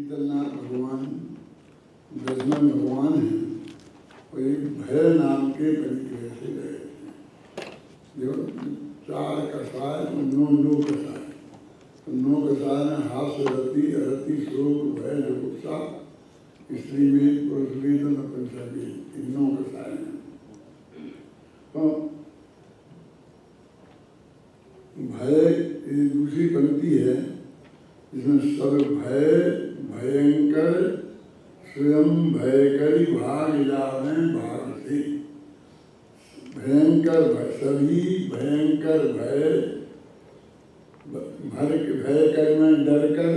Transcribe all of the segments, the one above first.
शीतलनाथ भगवान दशमन भगवान हैं और एक भय नाम के परिचय से गए थे। जो 4 कसाय और 9 कसाय, तो 9 कसाय में हास्य रति अरति शोक भय जुगुप्सा स्त्री वेद पुरुष वेद नपुंसक वेद, 9 कसाय हैं। तो भय ये दूसरी पंक्ति है जिसमें सब भय भयंकर स्वयं भय करी भाग लावे भाग से। भयंकर भय, सभी भयंकर भय भर के भय कर में डर कर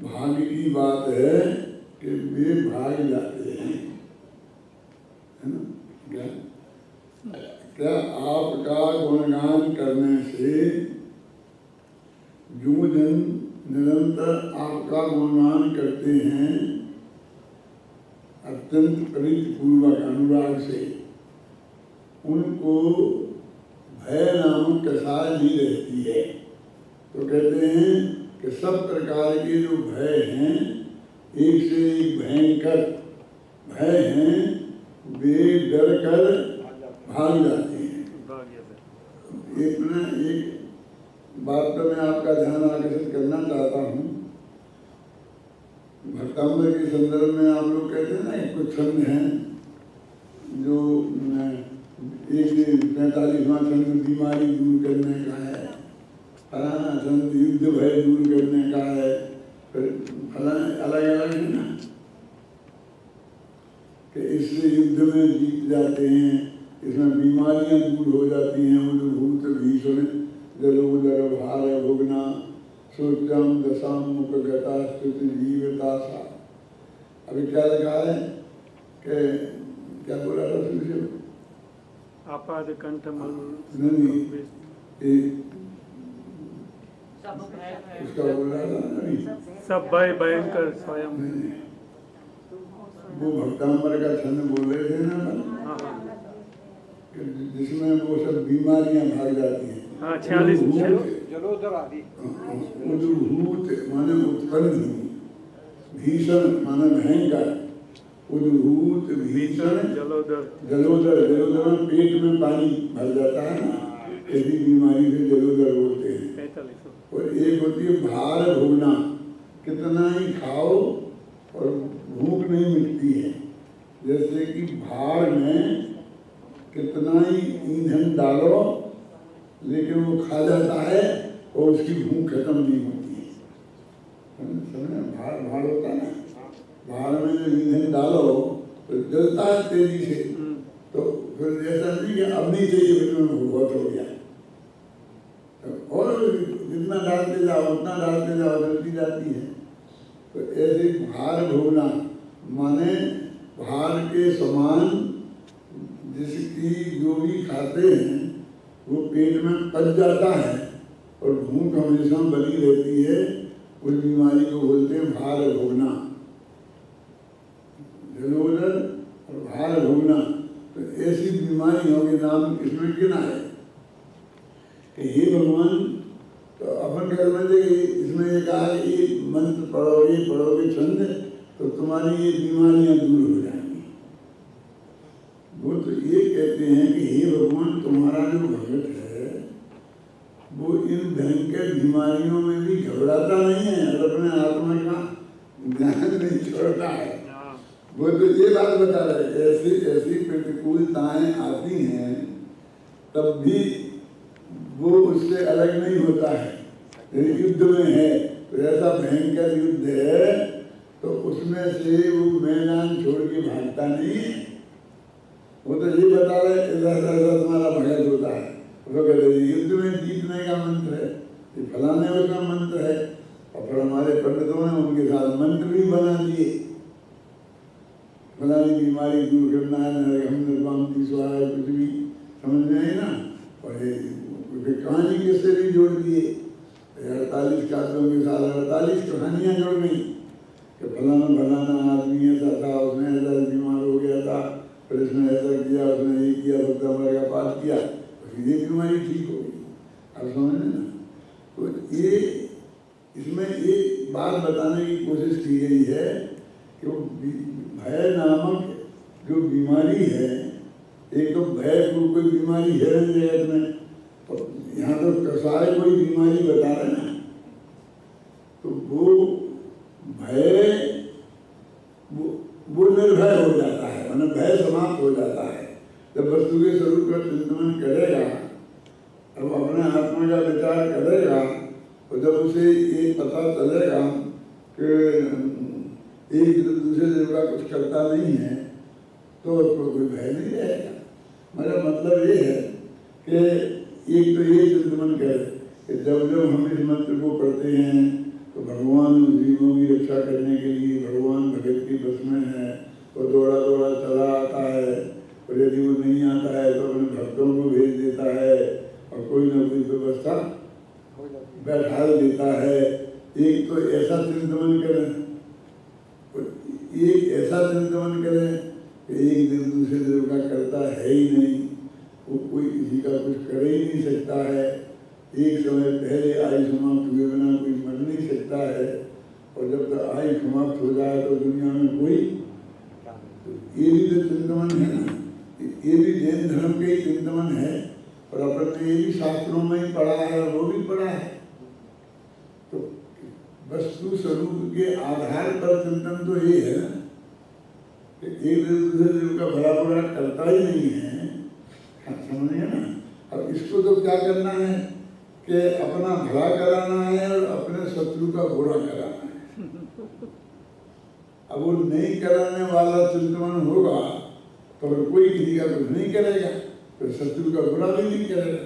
भाग की बात है कि वे भाग जाते हैं, है ना। क्या आपका गुणगान करने से जो जन निरंतर आपका गुणगान करते हैं अत्यंत प्रीतिपूर्वक अनुराग से, उनको भय नामक कसाय नहीं रहती है। तो कहते हैं कि सब प्रकार के जो भय हैं एक से एक भयंकर भय हैं, वे डर कर भाग जाते हैं। एक बात पर मैं आपका ध्यान आकर्षित करना चाहता हूँ। भक्तामृत के संदर्भ में आप लोग कहते हैं ना कुछ छंद हैं जो 45वां छंद बीमारी दूर करने का है, फलाना छंद युद्ध भय दूर करने का है, फिर फलाना अलग अलग है ना कि इससे युद्ध में जीत जाते हैं, इसमें बीमारियां दूर हो जाती हैं। उद्भूत भीषण जलोदर भार भोगना सोचम दशाम मुख गता स्तुति जीवता सा। अभी क्या लिखा है कि क्या बोला था तुमसे? आपाद कंठ मल नहीं उसका बोला था नहीं, सब भय भयंकर स्वयं। वो भक्तांबर का छंद बोल रहे थे ना, जिसमें वो सब बीमारियां भाग जाती हैं। 46 जलोदर आदि। उद्भूत माने उत्पन्न हुई, भीषण माने भयंकर, उद्भूत भीषण जलोदर जलोदर में पेट में पानी भर जाता है ना, ऐसी बीमारी से जलोदर बोलते हैं। और एक होती है भार भोगना, कितना ही खाओ और भूख नहीं मिटती है। जैसे कि भार में कितना ही ईंधन डालो लेकिन वो खा जाता है और उसकी भूख खत्म नहीं होती है। भार होता है ना, भार में जो ईंधन डालो तो जलता है तेजी से, तो फिर ऐसा नहीं कि अब नहीं चाहिए फिर बहुत हो गया, और जितना डालते जाओ उतना डालते जाओ जलती जाती है। तो ऐसे भार भोगना माने भार के समान जिसकी जो भी खाते हैं वो पेट में पच जाता है और भूख हमेशा बनी रहती है, उस बीमारी को बोलते हैं भार भोगना, जलोदर और भार भोगना। तो ऐसी बीमारियों के नाम इसमें गिना है कि हे भगवान, तो अपन कर लेते इसमें ये कहा कि ये मंत्र पढ़ोगे छंद तो तुम्हारी ये बीमारियां दूर हो जाएंगी। वो तो ये कहते हैं कि हे भगवान, तुम्हारा जो भगत है वो इन भयंकर बीमारियों में भी घबराता नहीं है और अपने आत्मा का ध्यान नहीं छोड़ता है। वो तो ये बात बता रहे, ऐसी ऐसी प्रतिकूलताएं आती हैं तब भी वो उससे अलग नहीं होता है। युद्ध में है तो ऐसा भयंकर युद्ध है तो उसमें से वो मैदान छोड़ के भागता नहीं है। वो तो ये बता रहे ऐसा तुम्हारा भगत होता है, वो कहते युद्ध में जीतने का मंत्र है, ये फलाने का मंत्र है। और फिर हमारे पंडितों ने उनके साथ मंत्र भी बना दिए, फलानी बीमारी दूर करना है, हम निर्वाम स्वाहा कुछ भी समझ में आई ना। और ये कहानी के से भी जोड़ दिए, 48 काव्यों के साथ 48 कहानियाँ जोड़ गई कि फलाना आदमी ऐसा था, उसने ऐसा बीमार हो गया था, फिर इसने ऐसा किया, उसने ये किया, भक्तामृत का पाठ किया, ये बीमारी ठीक हो गई। आप समझ ना। तो ये इसमें ये बात बताने की कोशिश की गई है कि वो भय नामक जो बीमारी है, एक तो भय कोई बीमारी है नहीं जगत में, तो यहाँ तो कसाय कोई बीमारी बता रहे हैं, तो वो भय वो निर्भय हो जाता है, मतलब भय समाप्त हो जाता है जब वस्तु के स्वरूप का चिंतन करेगा, अब अपने आत्मा का विचार करेगा, और जब उसे ये पता चलेगा कि एक दूसरे जगह कुछ करता नहीं है, तो उसको कोई भय नहीं रहेगा। मेरा मतलब ये है कि एक तो ये चिंतन करे कि जब जब हम इस मंत्र को पढ़ते हैं तो भगवान जीवों की रक्षा करने के लिए भगवान भगत की बस में है, और दौड़ा दौड़ा चला आता है, और यदि वो नहीं आता है तो अपने भक्तों को भेज देता है और कोई ना कोई व्यवस्था बैठा देता है। एक तो ऐसा चिंतन करें, एक ऐसा चिंतन करें कि एक दिन दूसरे देव का करता है ही नहीं, वो कोई किसी का कुछ कर ही नहीं सकता है, एक समय पहले आयु समाप्त हुए बिना कोई मर नहीं सकता है, और जब तक आयु समाप्त हो जाए तो दुनिया में कोई, तो ये भी तो चिंतन है ना, ये भी जैन धर्म के ही चिंतन है, और अपन ने ये भी शास्त्रों में ही पढ़ा है और वो भी पढ़ा है। तो वस्तु स्वरूप के आधार पर चिंतन तो ये है ना कि एक दूसरे देव का भला बुरा करता ही नहीं है, समझिए ना। अब इसको तो क्या करना है कि अपना भला कराना है और अपने शत्रु का बुरा कराना है। अब वो नहीं कराने वाला चिंतन होगा तो कोई किसी का कुछ नहीं करेगा, तो शत्रु का बुरा भी नहीं करेगा।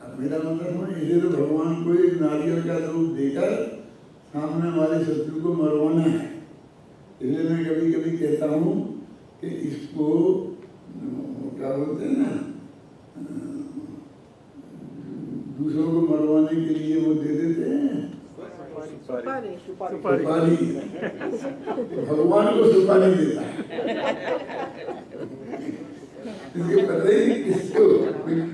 अब मेरा मतलब हो, इसे तो भगवान को एक नारियल का रूप देकर सामने वाले शत्रु को मरवाना है। इसलिए मैं कभी कभी कहता हूँ कि इसको क्या बोलते हैं ना, दूसरों को मरवाने के लिए वो दे देते हैं सुपारी, भगवान को सुपारी देता है। इसके पता ही नहीं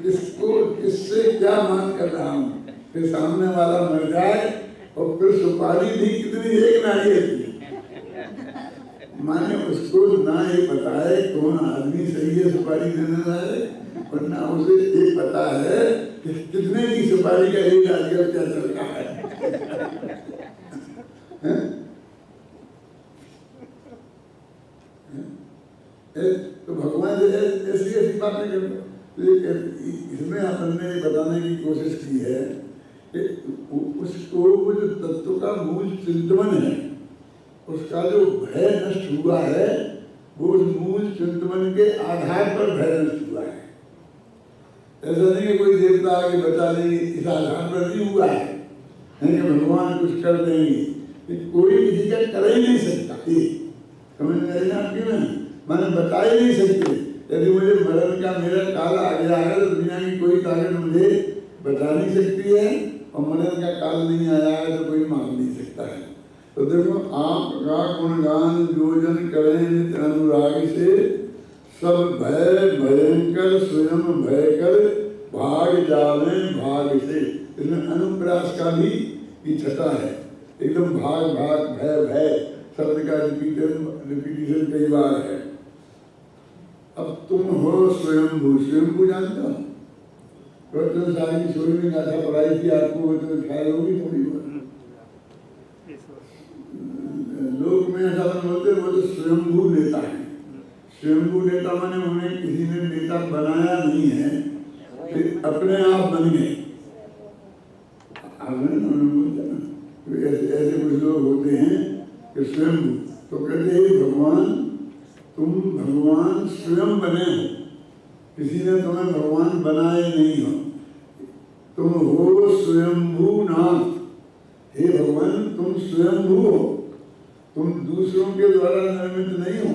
किसको किससे क्या मांग कर रहा हूँ कि सामने वाला मर जाए, और फिर सुपारी भी कितनी, एक नारियल की, माने उसको ना ये पता है कौन आदमी सही है सुपारी देने वाले, और ना उसे ये पता है कि कितने की सुपारी का एक नारियल क्या चल रहा है। तो भगवान ऐसी ऐसी बातें करते, इसमें हमने बताने की कोशिश की है कि उसको वो जो तत्व का मूल चिंतन है, उसका जो भय नष्ट हुआ है, वो उस मूल चिंतन के आधार पर भय नष्ट हुआ है। ऐसा नहीं कि कोई देवता आगे बचा लेंगे, इस आधार पर नहीं हुआ है कि भगवान कुछ कर देंगे, कि कोई किसी का कर ही नहीं सकता। समझ में आई ना आपकी में, मैंने बता ही नहीं सकते। यदि मुझे मरण का मेरा काल आ गया है तो दुनिया की कोई ताकत मुझे बचा नहीं सकती है, और मरण का काल नहीं आया है तो कोई मार नहीं सकता है। तो देखो, आपका गुणगान जो जन करें नित्य अनुराग से, सब भय भयंकर स्वयं भय कर भाग जावे भाग से। इसमें अनुप्रास का भी छटा है, एकदम भाग भाग भय भय शब्द का रिपीटिशन कई बार है। अब तुम हो स्वयंभू, स्वयंभू जानते हो? तो सारी सोलहवीं गाथा पढ़ाई थी आपको, तो ख्याल होगी थोड़ी बहुत। लोक में ऐसा बोलते, वो तो स्वयंभू नेता है। स्वयंभू नेता माने उन्हें किसी ने नेता बनाया नहीं है, फिर अपने आप बन गए। ऐसे कुछ लोग होते हैं कि स्वयंभू, तो कहते हैं भगवान, तुम भगवान स्वयं बने हो, किसी ने तुम्हें भगवान बनाए नहीं हो, तुम हो स्वयंभू नाथ। हे भगवान, तुम स्वयंभू हो, तुम दूसरों के द्वारा निर्मित नहीं हो,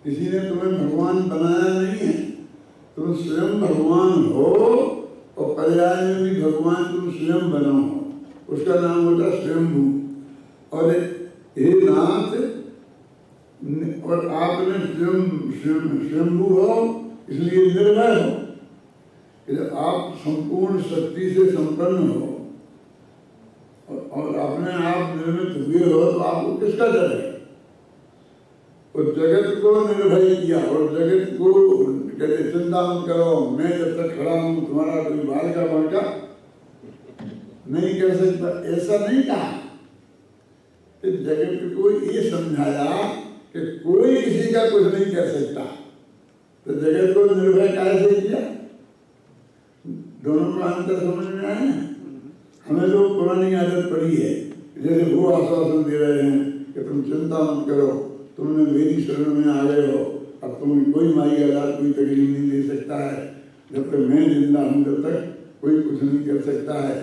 किसी ने तुम्हें भगवान बनाया नहीं है, तुम स्वयं भगवान हो, और पर्याय में भी भगवान तुम स्वयं बनो हो, उसका नाम होता स्वयंभू। और हे नाथ, और आपने स्वयंभू हो इसलिए निर्भय हो, आप संपूर्ण शक्ति से संपन्न हो, और अपने आप निर्मित हुए हो तो आपको किसका डर है? और जगत को निर्भय किया और जगत को कहते चिंता मत करो, मैं जब तक खड़ा हूँ तुम्हारा कोई बाल का बांका नहीं कर सकता। ऐसा नहीं कहा कि जगत को ये समझाया कि कोई किसी का कुछ नहीं कर सकता। तो जगत को निर्भय कैसे किया? दोनों का अंतर समझ में आया ना। हमें लोग पुरानी आदत पड़ी है, जैसे वो आश्वासन दे रहे हैं कि तुम चिंता मत करो, तुमने मेरी शरण में आ गए हो, अब तुम्हें कोई माई औलाद कोई तकलीफ नहीं दे सकता है, जब तक मैं जिंदा हूँ तब तक कोई कुछ नहीं कर सकता है।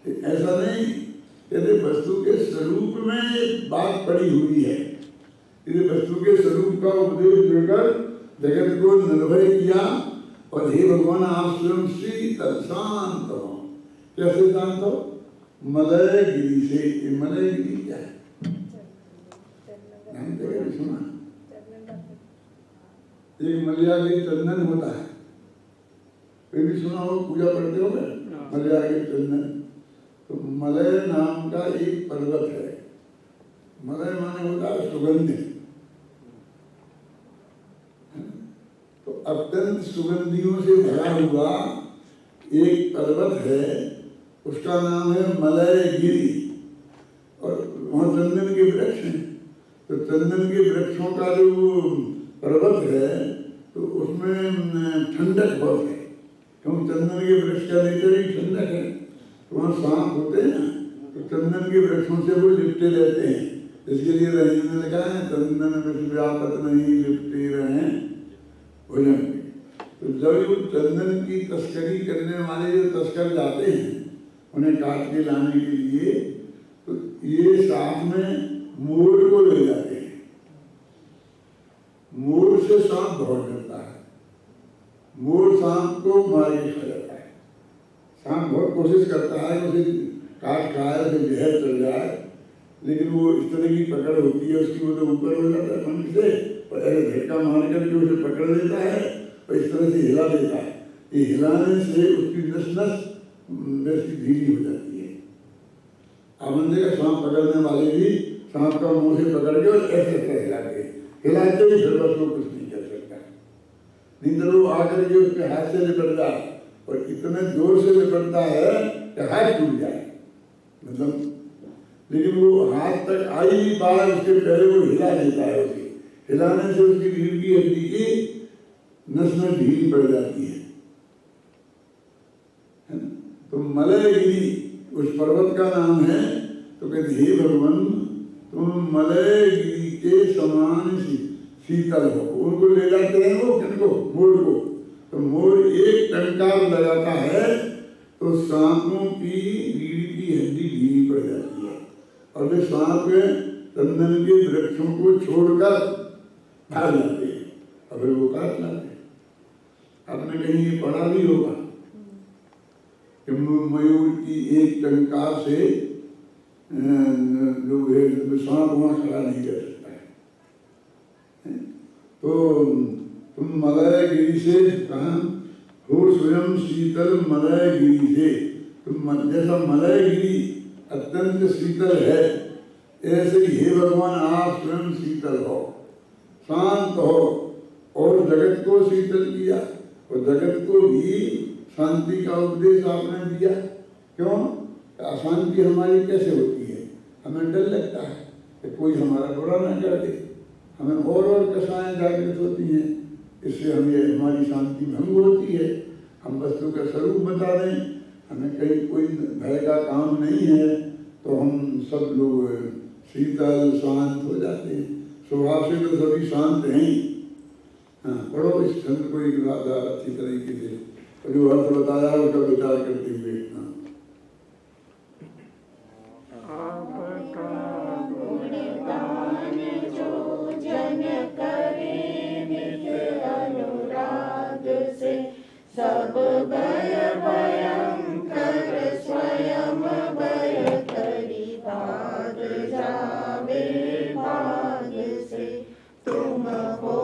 ऐसा नहीं, यदि वस्तु के स्वरूप में बात पड़ी हुई है, यदि वस्तु के स्वरूप का उपदेश देकर जगत को निर्भय किया और हे भगवान आप स्वयं शीतल शांत हो। कैसे शांत हो? मलय गिरी से। मलय गिरी क्या है? सुना? एक मलयागी चंदन होता है, फिर भी सुना हो, पूजा करते हो मलयागी चंदन। तो मलय नाम का एक पर्वत है। मलय माने होता है सुगंध। तो अत्यंत सुगंधियों से भरा हुआ एक पर्वत है, उसका नाम है मलय गिरी। और वहाँ चंदन के वृक्ष हैं। तो चंदन के वृक्षों का जो पर्वत है तो उसमें ठंडक बहुत है, क्योंकि चंदन के वृक्ष का नेचर ही ठंडक है। तो वहाँ सांप होते हैं ना, तो चंदन के वृक्षों से वो लिपटे रहते हैं। इसके लिए रहीम ने लिखा है चंदन वृक्ष व्यापक नहीं लिपटे रहे भोजन। तो जब वो चंदन की तस्करी करने वाले जो तस्कर जाते हैं उन्हें काट के लाने के लिए, तो ये साथ में मोर को ले जाते हैं। मोर से सांप बहुत डरता है, मोर सांप को मार के खा जाता है। सांप बहुत कोशिश करता है उसे काट खाए, उसे जहर चल जाए, लेकिन वो इस तरह की पकड़ होती है उसकी, वो तो ऊपर हो जाता है पंख से और ऐसे झटका मार कर के उसे पकड़ लेता है और इस तरह से हिला देता है। ये हिलाने से उसकी नस नस वैसी ढीली हो जाती है। आमंदे का सांप पकड़ने वाले भी सांप का मुंह से पकड़ के और ऐसे हिलाते ही फिर बस वो कुछ नहीं कर सकता। नींद वो आकर के उसके हाथ से लिपट जाए और इतने जोर से लिपटता है कि हाथ टूट जाए, मतलब, लेकिन वो हाथ तक आ ही नहीं पाया, उसके पहले वो हिला देता है। उसे हिलाने से उसकी रीढ़ की हड्डी की नस में ढील पड़ जाती है। तो मलय गिरी उस पर्वत का नाम है। तो कहते हे भगवान तुम मलय गिरी के समान शीतल हो। उनको ले जाते हैं वो किनको? मोर को। तो मोर एक टंकार लगाता है तो सांपों की रीढ़ की हड्डी ढीली पड़ जाती है और वे सांप चंदन के वृक्षों को छोड़कर भाग जाते हैं और फिर वो काट लाते हैं। आपने कहीं ये पढ़ा भी होगा कि मयूर की एक टंकार से जो सांप वहाँ खड़ा नहीं कर सकता है। तो तुम मलय गिरी से कहा हो स्वयं शीतल मलय गिरी से। तुम जैसा मलय गिरी अत्यंत शीतल है, ऐसे ही हे भगवान आप स्वयं शीतल हो, शांत हो और जगत को शीतल किया और जगत को भी शांति का उपदेश आपने दिया। क्यों? अशांति हमारी कैसे होती है? हमें डर लगता है कि कोई हमारा बुरा ना कर दे, हमें और कषाएं जागृत होती हैं, इससे हमें हमारी शांति भंग होती है। हम वस्तु का स्वरूप बता दें, हमें कहीं कोई भय का काम नहीं है तो हम सब लोग शीतल शांत हो जाते हैं। स्वभाव से तो सभी शांत हैं ही। हाँ, पढ़ो इस छंद को एक बात अच्छी तरीके से जो अर्थ बताया उसका विचार करते हुए। सब भय भयंकर स्वयं भय करी भाग जावे भाग से। तुम हो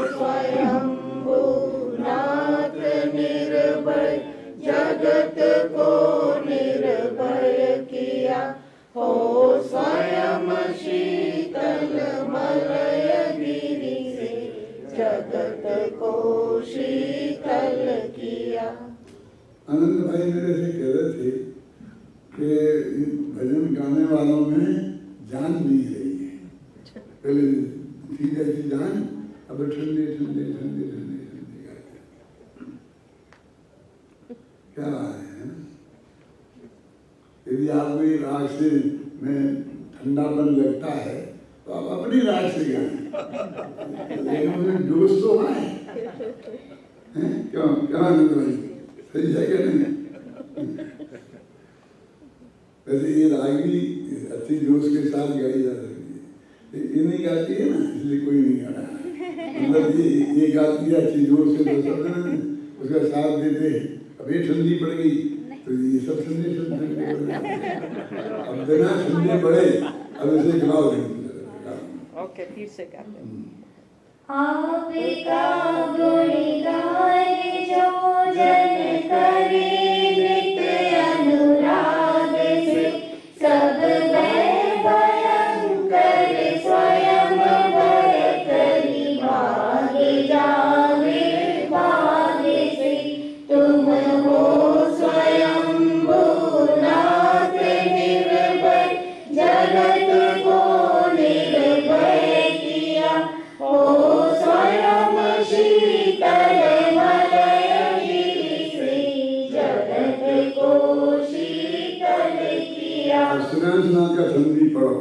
स्वयं नाथ निर्भय जगत को आनंद भाई मेरे से कह रहे थे कि भजन गाने वालों में जान नहीं रही है। पहले थी जैसी जान, अब ठंडे ठंडे ठंडे ठंडे ठंडे गाते क्या है। यदि आपको ये राग से में ठंडापन लगता है तो आप अपनी राग से गाएं, लेकिन उसमें जोश तो आए। क्यों क्या आनंद भाई, सही है क्या नहीं? वैसे ये राग भी अच्छी जोश के साथ गाई जा सकती है। ये नहीं गाती है ना, इसलिए कोई नहीं गा रहा। मतलब ये गाती है अच्छी जोश से, तो सब उसका साथ देते हैं। अब ये ठंडी पड़ गई तो ये सब ठंडे ठंडे पड़ गए। अब बिना ठंडे पड़े अब इसे गिराओ नहीं। ओके, फिर से गाते हैं। आपका गुण गाए जो जन करे नित्य अनुराग से, सब भय भयंकर स्वयं भय करी भाग जावे भाग से। तुम हो स्वयं भूनाथ निर्भय, जगत को निर्भय किया। हो स्वयं शीतल मलय से, जगत को शीतल किया। सुना का ठंडी पड़ो।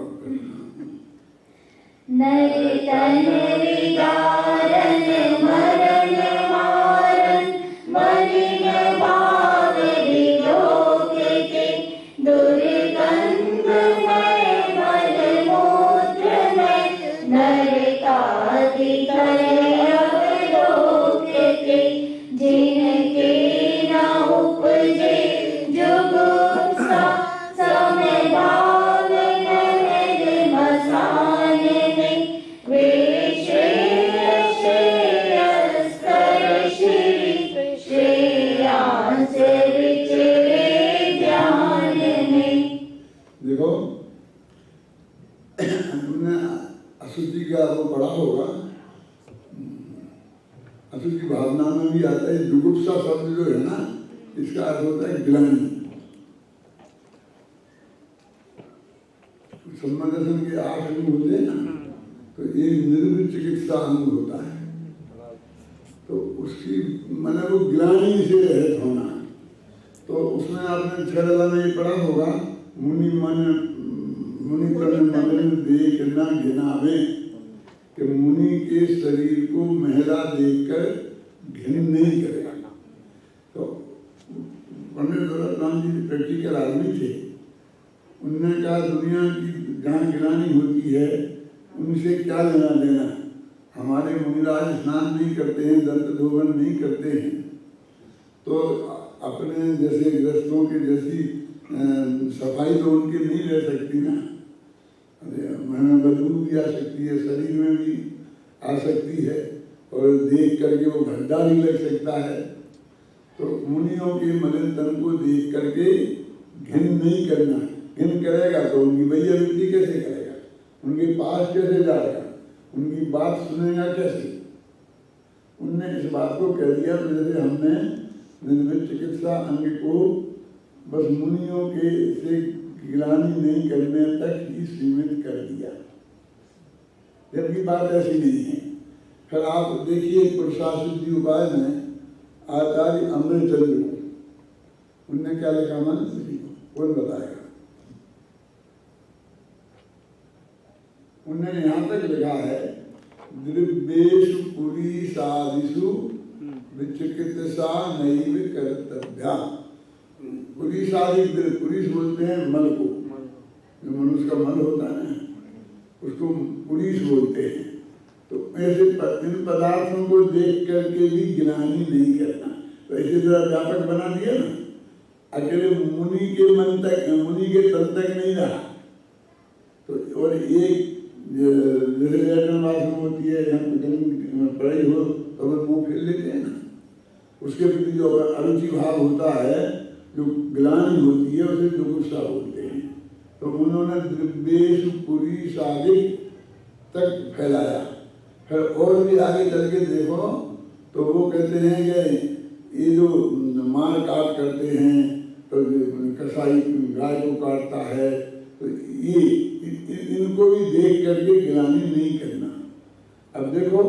नर तन विदारन मरण मारन, मलिन भाव विलोक के। दुर्गंधमय मल मूत्रमय, नरकादि तय अवलोक के। जिनके न उपजे जुगुप्सा, समभाव नरक मसान में। वे श्रेयस्कर श्री श्रेयांस विचरे ध्यान में। देखो तुमने अशुद्धि का वो पढ़ा होगा, अशुद्धि भावना में भी आता है। जुगुप्सा शब्द जो है ना, इसका अर्थ होता है ग्लानि। सम्मदर्शन के 8 अंग होते हैं ना, तो एक निर्मित चिकित्सा अंग होता है। तो उसकी मतलब वो ग्लानि से रहित होना। तो उसमें आपने छेड़ा में ये पढ़ा होगा, मुनि तन मन देख न घिनावे, कि मुनि के शरीर को महिला देखकर घिन नहीं करेगा। तो पंडित दौलतराम जी प्रैक्टिकल आदमी थे। उन्होंने कहा दुनिया की जहाँ गिलानी होती है उनसे क्या लेना देना। हमारे मुनिराज स्नान नहीं करते हैं, दंत धोवन नहीं करते हैं, तो अपने जैसे ग्रस्तों के जैसी सफाई तो उनकी नहीं रह सकती ना। में बदबू भी आ सकती है, शरीर में भी आ सकती है, और देख करके वो गड्ढा भी लग सकता है। तो मुनियों के मलिन तन को देख करके घिन नहीं करना। घिन करेगा तो उनकी भैयावृत्ति कैसे करेगा, उनके पास कैसे जाएगा, उनकी बात सुनेगा कैसे। उनने इस बात को कह दिया, तो जैसे हमने निर्मित चिकित्सा अंग को बस मुनियों के से गिलानी नहीं करने तक ही सीमित कर दिया, जबकि बात ऐसी नहीं है। फिर आप देखिए पुरुषाशुद्धि उपाय में आचार्य अमृतचंद्र उनने क्या लिखा, मन कौन बताएगा। उन्होंने यहाँ तक लिखा है, द्रव्येषु पुरीषादिषु विचिकित्सा नैव कर्तव्या। पुरीषादि, पुरीष बोलते हैं मल को, जो मनुष्य का मल होता है ना, उसको पुरीष बोलते हैं। तो ऐसे इन पदार्थों को देख करके भी गिलानी नहीं करना। तो ऐसे जरा व्यापक बना दिया ना, अकेले मुनि के मन तक, मुनि के तन तक नहीं रहा। तो और एक जैसे लेटन बाथरूम होती है, जहाँ पढ़ाई हो तो अगर मुँह फेर लेते हैं ना, उसके प्रति जो अरुचि भाव होता है, जो ग्लानि होती है, उसे जुगुप्सा बोलते हैं। तो उन्होंने द्रव्येषु पुरीषादिक तक फैलाया। फिर और भी आगे चल के देखो तो वो कहते हैं कि ये जो मार काट करते हैं, तो कसाई गाय को काटता है, तो ये इनको भी देख करके गिलानी नहीं करना। अब देखो,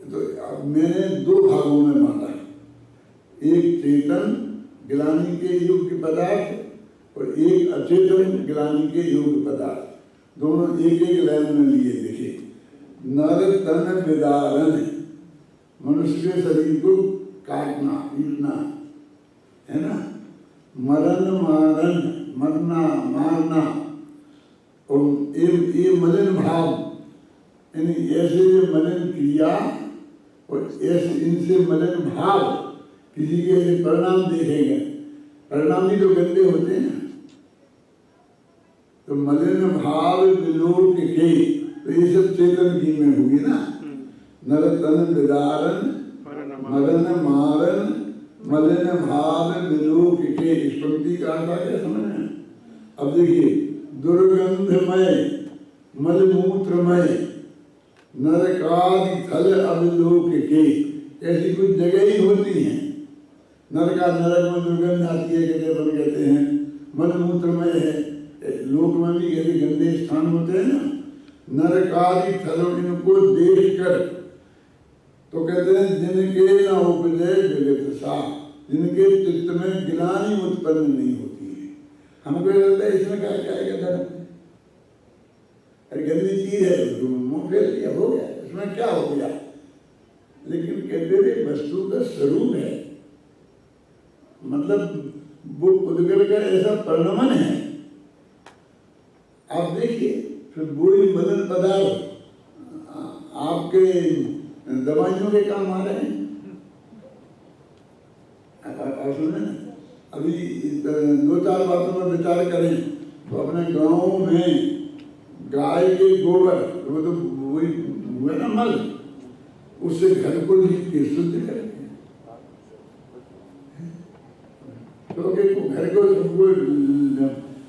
तो अब मैंने दो भागों में बांटा, एक चेतन गिलानी के योग्य पदार्थ और एक अचेतन गिलानी के योग्य पदार्थ, दोनों एक एक लाइन में लिए। देखिए, नर तन विदारण, मनुष्य के शरीर को काटना पीटना है ना, मरण मारण, मरना मारना, और ये मलिन भाव, यानी ऐसे मलिन क्रिया और ऐसे इनसे मलिन भाव किसी के ऐसे परिणाम देखेंगे, परिणाम ही तो गंदे होते हैं। तो मलिन भाव विलोक के, तो ये सब चेतन की में होगी ना। नर तन विदारण, मरण मारण, मलिन भाव विलोक के, इस पंक्ति का अर्थ क्या समझ में? अब देखिए, दुर्गंधमय मलमूत्रमय नरकादि थल अवलोक के, ऐसी कुछ जगह ही होती हैं। नरक में दुर्गंध आती है, कहते हैं मलमूत्रमय है, लोक में भी कहते गंदे स्थान होते हैं ना। नरकादि थल, इनको देख कर तो कहते हैं जिनके न उपजे जगत सा, जिनके चित्त में गिलानी उत्पन्न नहीं होती है। हमको लगता है इसमें क्या क्या धर्म है, अरे गंदी चीज है, मुंह फेर लिया, हो गया, इसमें क्या हो गया। लेकिन कहते थे वस्तु का स्वरूप है, मतलब वो उद्गल का ऐसा परिणमन है। आप देखिए, फिर वही मदन पदार्थ आपके दवाइयों के काम आ रहे हैं। आप सुने ना, अभी 2-4 बातों पर विचार करें तो अपने गांव में गाय के गोबर, वो तो वही हुआ ना मल, उससे घर को लीप के शुद्ध करेंगे, तो घर को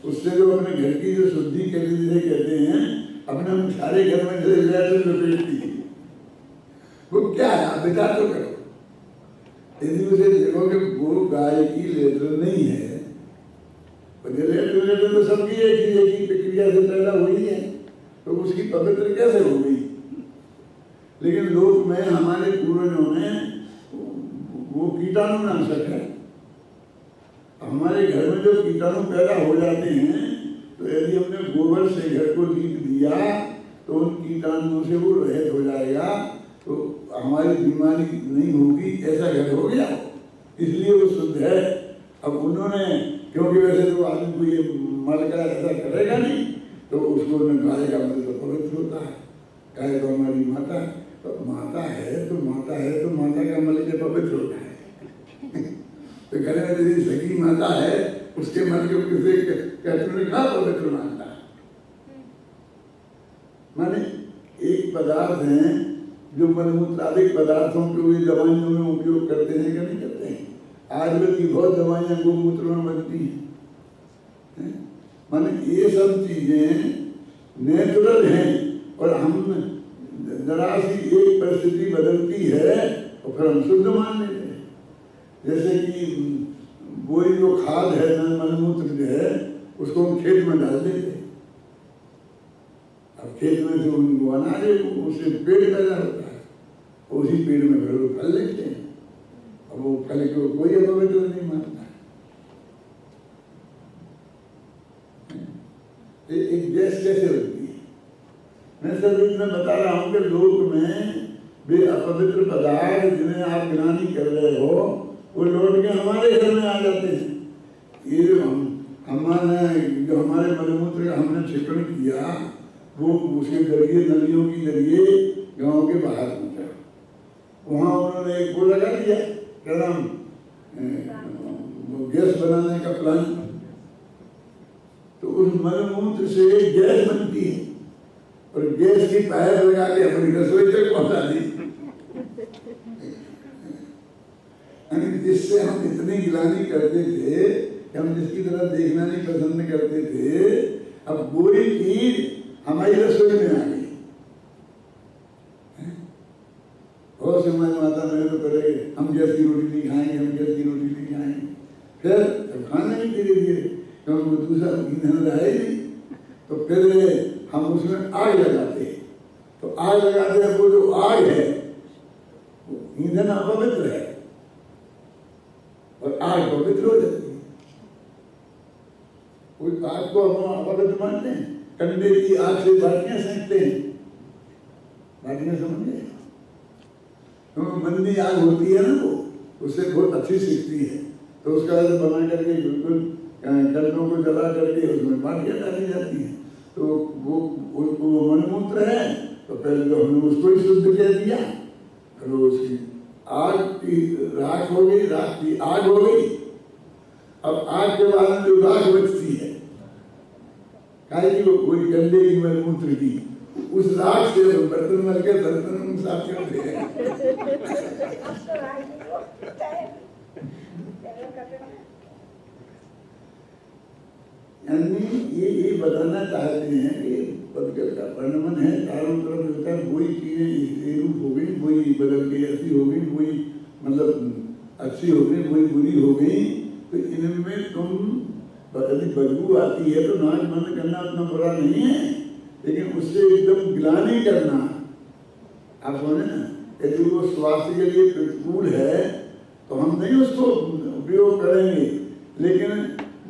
उससे जो अपने घर की जो शुद्धि के लिए कहते हैं, अपने हम सारे घर में लपेटती है, वो क्या है? आप विचार तो करो। यदि उसे देखो कि वो गाय की लेटर नहीं है, लेटर तो सबकी एक ही प्रक्रिया से पैदा हुई है, तो उसकी पवित्र कैसे हो गई? लेकिन लोक में हमारे पूर्वजों में वो कीटाणुनाशक है। हमारे घर में जो कीटाणु पैदा हो जाते हैं, तो यदि हमने गोबर से घर को लीप दिया तो उन कीटाणुओं से वो रहित हो जाएगा, तो हमारी बीमारी नहीं होगी, ऐसा घर हो गया, इसलिए वो शुद्ध है। अब उन्होंने, क्योंकि वैसे तो आदमी को ये मल का ऐसा करेगा नहीं, तो उसको गाय का मल तो पवित्र होता है, गाय तो हमारी माता है, तो माता है तो माता है, तो माता का मल के पवित्र होता है। तो घर में यदि सगी माता है, उसके मन के किसी कहते कहा पवित्र मानता है। माने एक पदार्थ है जो मलमूत्रादिक पदार्थों के वे दवाइयों में उपयोग करते हैं क्या नहीं करते हैं? आयुर्वेद की बहुत दवाइयां गोमूत्र में बनती हैं। माने ये सब चीजें नेचुरल हैं, और हम जरा सी एक परिस्थिति बदलती है और फिर हम शुद्ध मान लेते हैं। जैसे कि वही जो खाद है, मलमूत्र जो है, उसको हम खेत में डाल देते हैं। अब खेत में जो उनको अनाज है, उससे पेड़ पैदा होता है, उसी पेड़ में फिर वो फल लेते हैं। अब वो फल को कोई अपवित्र नहीं मानता है। एक गैस कैसे होती है? मैं सब इसमें बता रहा हूँ कि लोक में वे अपवित्र पदार्थ जिन्हें आप गिलानी कर रहे हो, वो लौट के हमारे घर में आ जाते हैं। ये जो हमारे मलमूत्र का हमने छिपण किया, वो उसके जरिए, नलियों के जरिए गांव के बाहर पहुंचा। वहाँ उन्होंने एक वो लगा दिया, क्या नाम, गैस बनाने का प्लान। तो उस मलमूत्र से गैस बनती है, और गैस की पाइप लगा के अपनी रसोई तक पहुंचा दी। जिससे हम इतनी गिलानी करते थे कि हम जिसकी तरफ देखना नहीं पसंद करते थे, अब वही चीज हमारी रसोई में आ गई। और समय माता मैंने तो करेंगे, हम गैस की रोटी नहीं खाएंगे, हम गैस की रोटी नहीं खाएंगे। फिर जब खाने लगे धीरे धीरे, क्योंकि वो दूसरा ईंधन रहा ही नहीं, तो फिर हम उसमें आग लगाते हैं। तो आग लगाते हैं, वो जो आग है वो ईंधन अपवित्र है और आग पवित्र हो जाती है। उस आग को हम अपवित्र मानते हैं। कंडे की आग से बाटियां सेंकते हैं, बाटियां समझे, तो मंदी आग होती है ना, वो उससे बहुत अच्छी सीखती है। तो उसका बना करके बिल्कुल कंडों को जला करके उसमें बाटियां डाली जाती हैं। तो वो मनमूत्र है, तो पहले तो हमने उसको ही शुद्ध कह दिया, फिर उसकी आग की राख हो गई, राख की आग हो गई। अब आग के बाद में जो राख बचती है, काहे वो कोई गंदे की मलमूत्र की, उस राख से बर्तन मल के बर्तन साफ करते हैं। यानी ये बताना चाहते हैं कि पदकल का वर्णमन है, चारों तरफ मिलता है, वही चीजें रूप हो गई, वही बदल के ऐसी हो गई, वही मतलब अच्छी हो गई, वही बुरी हो गई। तो इनमें तुम यदि बदबू आती है तो नाच बंद करना उतना बुरा नहीं है, लेकिन उससे एकदम गिलानी करना, आप समझे ना, यदि वो स्वास्थ्य के लिए प्रतिकूल है तो हम नहीं उसको उपयोग करेंगे, लेकिन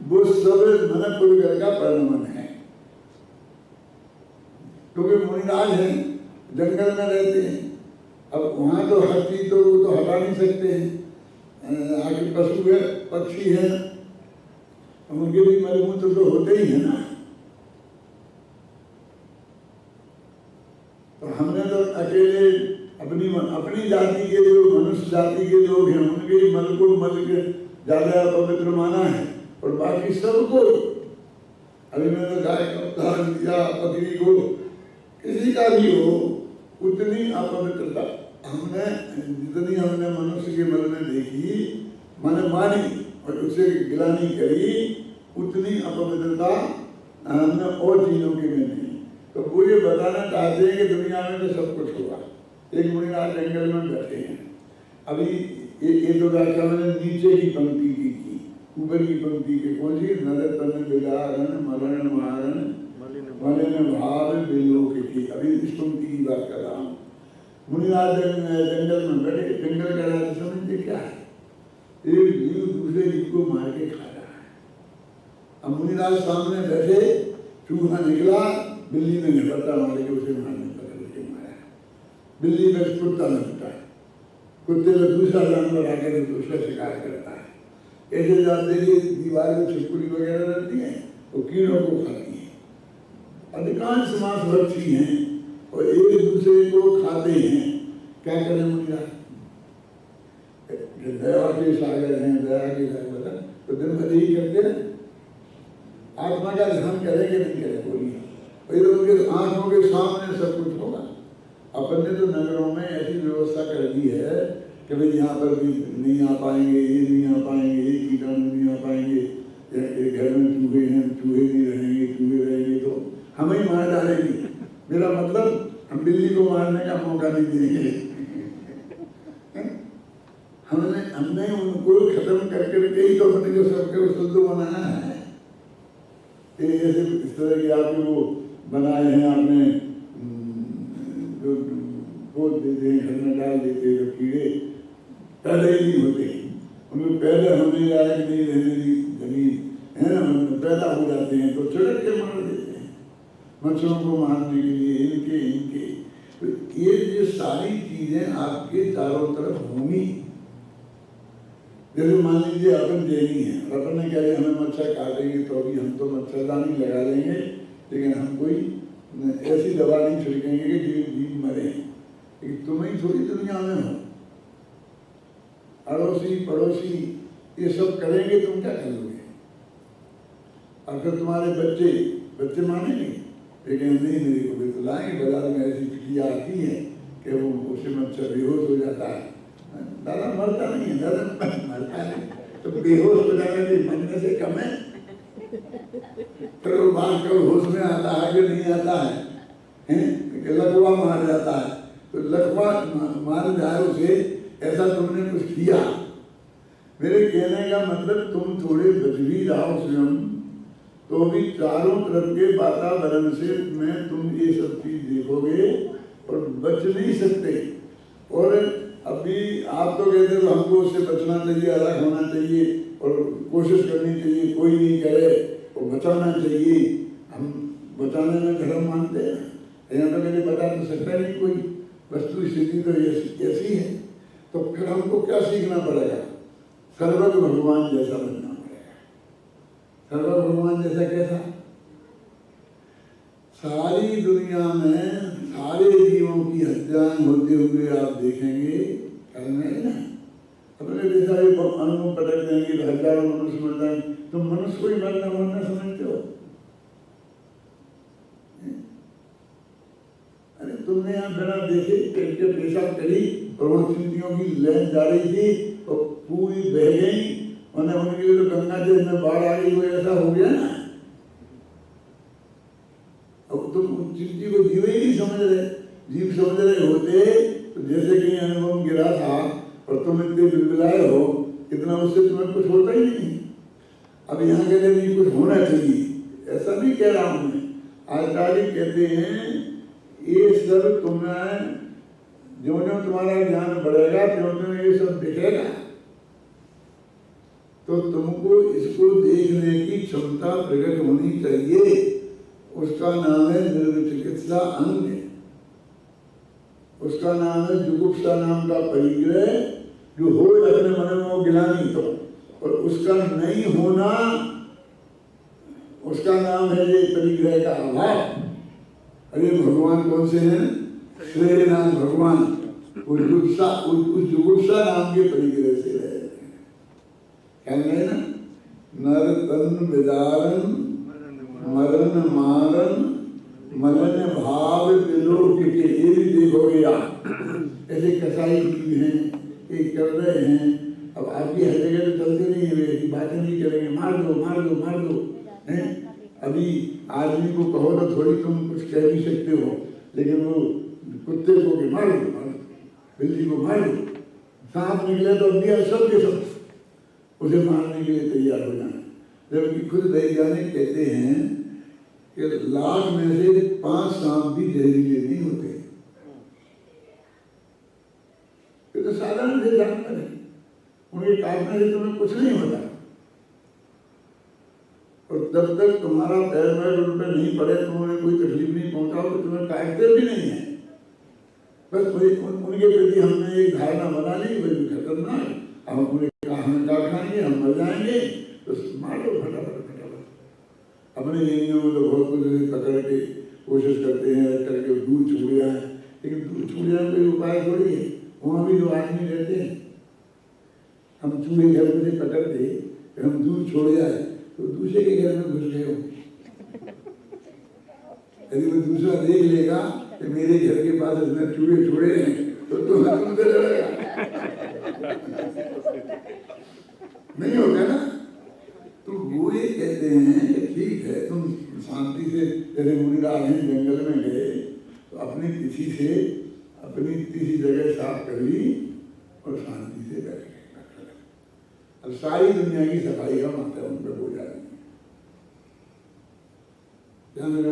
वो सब मन पुरगर का परिणमन है। क्योंकि मुनिराज हैं, जंगल में रहते हैं, अब वहाँ तो हर चीज तो वो तो हटा नहीं सकते हैं। आखिर पशु है, पक्षी है, उनके भी मलमूत्र तो होते ही है ना। तो हमने तो अकेले अपनी जाति के जो मनुष्य जाति के लोग हैं, उनके मल को मल के ज्यादा पवित्र माना है, और बाकी सबको, अभी मैंने गाय का उदाहरण दिया, बकरी को, किसी का भी हो, उतनी अपवित्रता हमने जितनी हमने मनुष्य के मल में देखी, मैंने मानी और उसे गिलानी करी, उतनी अपवित्रता हमने और चीजों की में नहीं। तो वो ये बताना चाहते हैं कि दुनिया में तो सब कुछ होगा। एक मुनिराज जंगल में बैठे हैं, अभी ये तो व्याख्या मैंने नीचे की पंक्ति की थी, ऊपर की पंक्ति के कौन सी, नर तन बिलारण मरण मारण मलिन भाव बिलोक की, अभी इस पंक्ति की बात कर रहा हूँ। मुनिराज जंगल में बैठे, जंगल का राजा समझते क्या है, एक जीव दूसरे जीव को मार के खा रहा है। अब मुनिराज सामने बैठे, चूहा निकला, बिल्ली ने झपट्टा मार के उसे मारने पकड़ के मारा। बिल्ली में कुत्ता लगता है, कुत्ते में दूसरा जानवर आकर दूसरा शिकार करता है। ऐसे जानते कि दीवार में छिपकली वगैरह रहती है, वो कीड़ों को खाती है। अधिकांश मांसभक्षी हैं और एक दूसरे को खाते हैं। क्या करें मुनिराज, दया के सागर हैं, दया के सागर, तो दिन भर यही करते हैं। आत्मा का ध्यान करेंगे नहीं करें, बोलिए, फिर उनके आंखों के सामने सब कुछ होगा। अपन ने तो नगरों में ऐसी व्यवस्था कर दी है कि भाई यहाँ पर भी नहीं आ पाएंगे, ये नहीं आ पाएंगे, ये कीटाणु नहीं आ पाएंगे, घर में चूहे हैं, चूहे नहीं रहेंगे, चूहे रहेंगे तो हमें ही मार डालेंगे। मेरा मतलब हम बिल्ली को मारने का मौका नहीं देंगे। हमने उनको खत्म करके ही तो अपने को सबके शुद्ध बनाया है। ऐसे इस तरह के आपने वो बनाए हैं, आपने जो बोल देते हैं, घर में डाल देते हैं, जो कीड़े पैदा ही नहीं होते, उनको पैदा होने लायक नहीं रहने की जमीन है ना, पैदा हो जाते हैं तो चढ़क के मार देते हैं मच्छरों को मारने के लिए, इनके। तो ये सारी चीजें आपके चारों तरफ होंगी। जैसे मान लीजिए अपन जैनी है, अपन ने कहा हमें मच्छर काटेंगे तो अभी हम तो मच्छरदानी लगा लेंगे, लेकिन हम कोई ऐसी दवा नहीं छिड़केंगे कि जीव मरे। लेकिन तुम ही थोड़ी दुनिया में हो, अड़ोसी पड़ोसी ये सब करेंगे, तुम क्या करोगे? अगर तुम्हारे बच्चे मानेंगे, लेकिन नहीं, मेरे को भी तो लाएंगे, बाजार में ऐसी टिकिया आती है कि वो उसे मच्छर बेहोश हो जाता है। दादा मरता नहीं है, दादा मरता है तो बेहोश हो जाने के मरने से कम है। फिर वो बात कब होश में आता है कि नहीं आता है, लकवा मार जाता है, तो लकवा मार जाए उसे, ऐसा तुमने कुछ किया मेरे कहने का मतलब तुम थोड़े बच भी जाओ स्वयं, तो भी चारों तरफ के वातावरण से में तुम ये सब चीज देखोगे और बच नहीं सकते। और अभी आप तो कहते हो हमको उससे बचना चाहिए, अलग होना चाहिए और कोशिश करनी चाहिए, कोई नहीं करे और बचाना चाहिए। हम बचाने में धर्म मानते हैं, यहाँ तो मैंने बता तो सकता नहीं कोई, वस्तु स्थिति तो ऐसी है। तो फिर हमको क्या सीखना पड़ेगा? सर्वज्ञ भगवान जैसा बनना पड़ेगा। सर्वज्ञ भगवान जैसा कैसा? सारी दुनिया में सारे जीवों की हत्याएं होते हुए आप देखेंगे, ना अपने जैसा भी अनुभव पटक देंगे तो हजारों मनुष्य मर जाएंगे। तुम मनुष्य को ही मरना समझते हो? अरे तुमने यहाँ बिना देखे के पेशाब करी और वहाँ चींटियों की लाइन जा रही थी और पूरी बह गई, उन्हें उनके लिए तो गंगा जी में बाढ़ आ गई, वो ऐसा हो गया ना। अब तुम चींटी को जीव ही नहीं समझ रहे, जीव समझ रहे होते तो जैसे कहीं अनुभव गिरा था और तुम इतने बिलबिलाए हो, इतना उससे तुम्हें कुछ होता ही नहीं। अब यहाँ कहते नहीं कुछ होना चाहिए, ऐसा नहीं कह रहा हूँ मैं। आचार्य कहते हैं ये सब तुम्हें जो तुम्हारा ज्ञान बढ़ेगा त्यों ये सब दिखेगा, तो तुमको इसको देखने की क्षमता प्रकट होनी चाहिए। उसका नाम है निर्विचिकित्सा अंग, उसका नाम है जुगुप्सा नाम का परिग्रह, जो हो अपने मन में वो गिलानी तो, और उसका नहीं होना उसका नाम है ये परिग्रह का अभाव। अरे भगवान कौन से हैं? श्रेय नाम भगवान, उस जुगुप्सा नाम के परिग्रह से रहे हैं ना। नर तन विदारन मरण मारन मनन भाव विलोक के, ये भी देखोगे आप। ऐसे कसाई भी हैं, ये कर रहे हैं। अब आपकी हर जगह तो चलते नहीं है, ऐसी बातें नहीं करेंगे, मार दो मार दो मार दो हैं। अभी आदमी को कहो तो थोड़ी तुम कुछ कह भी सकते हो, लेकिन वो कुत्ते को कि मार दो, बिल्ली को मार दो, सांप निकले तो अभी सब के सब उसे मारने के लिए तैयार हो जाए। जबकि खुद वैज्ञानिक कहते हैं कि 1,00,000 में से 5 सांप भी जहरीले नहीं होते। ये तो साधारण से जानवर है, उनके काटने से तुम्हें कुछ नहीं होता। और जब तक तुम्हारा पैर में उन पर नहीं पड़े, तुम्हें कोई तकलीफ नहीं पहुंचाओ तो तुम्हें काटते भी नहीं है। बस उनके प्रति हमने एक धारणा बना ली, वही भी खतरनाक, अब उन्हें हमें काट खाएंगे, हम मर जाएंगे, तो मारो फटाफट। अपने एरिया में तो बहुत कुछ पकड़ के कोशिश करते हैं करके दूध छूट जाए, लेकिन दूध छूट जाए कोई उपाय थोड़ी है। वहाँ भी जो आदमी रहते हैं, हम चूहे घर में से पकड़ते हम दूध छोड़ जाए तो दूसरे के घर में घुस गए हो। यदि वो दूसरा देख लेगा कि मेरे घर के पास इसने चूहे छोड़े हैं तो तुमसे लड़ेगा, नहीं होगा ना। तो वो ये कहते हैं कि ठीक है, तुम शांति से, जैसे मुनिराज हैं जंगल में गए तो अपनी तिथि से अपनी किसी जगह साफ कर ली और शांति से बैठ गए। अब सारी दुनिया की सफाई का मात्रा उन पर हो जा रही है।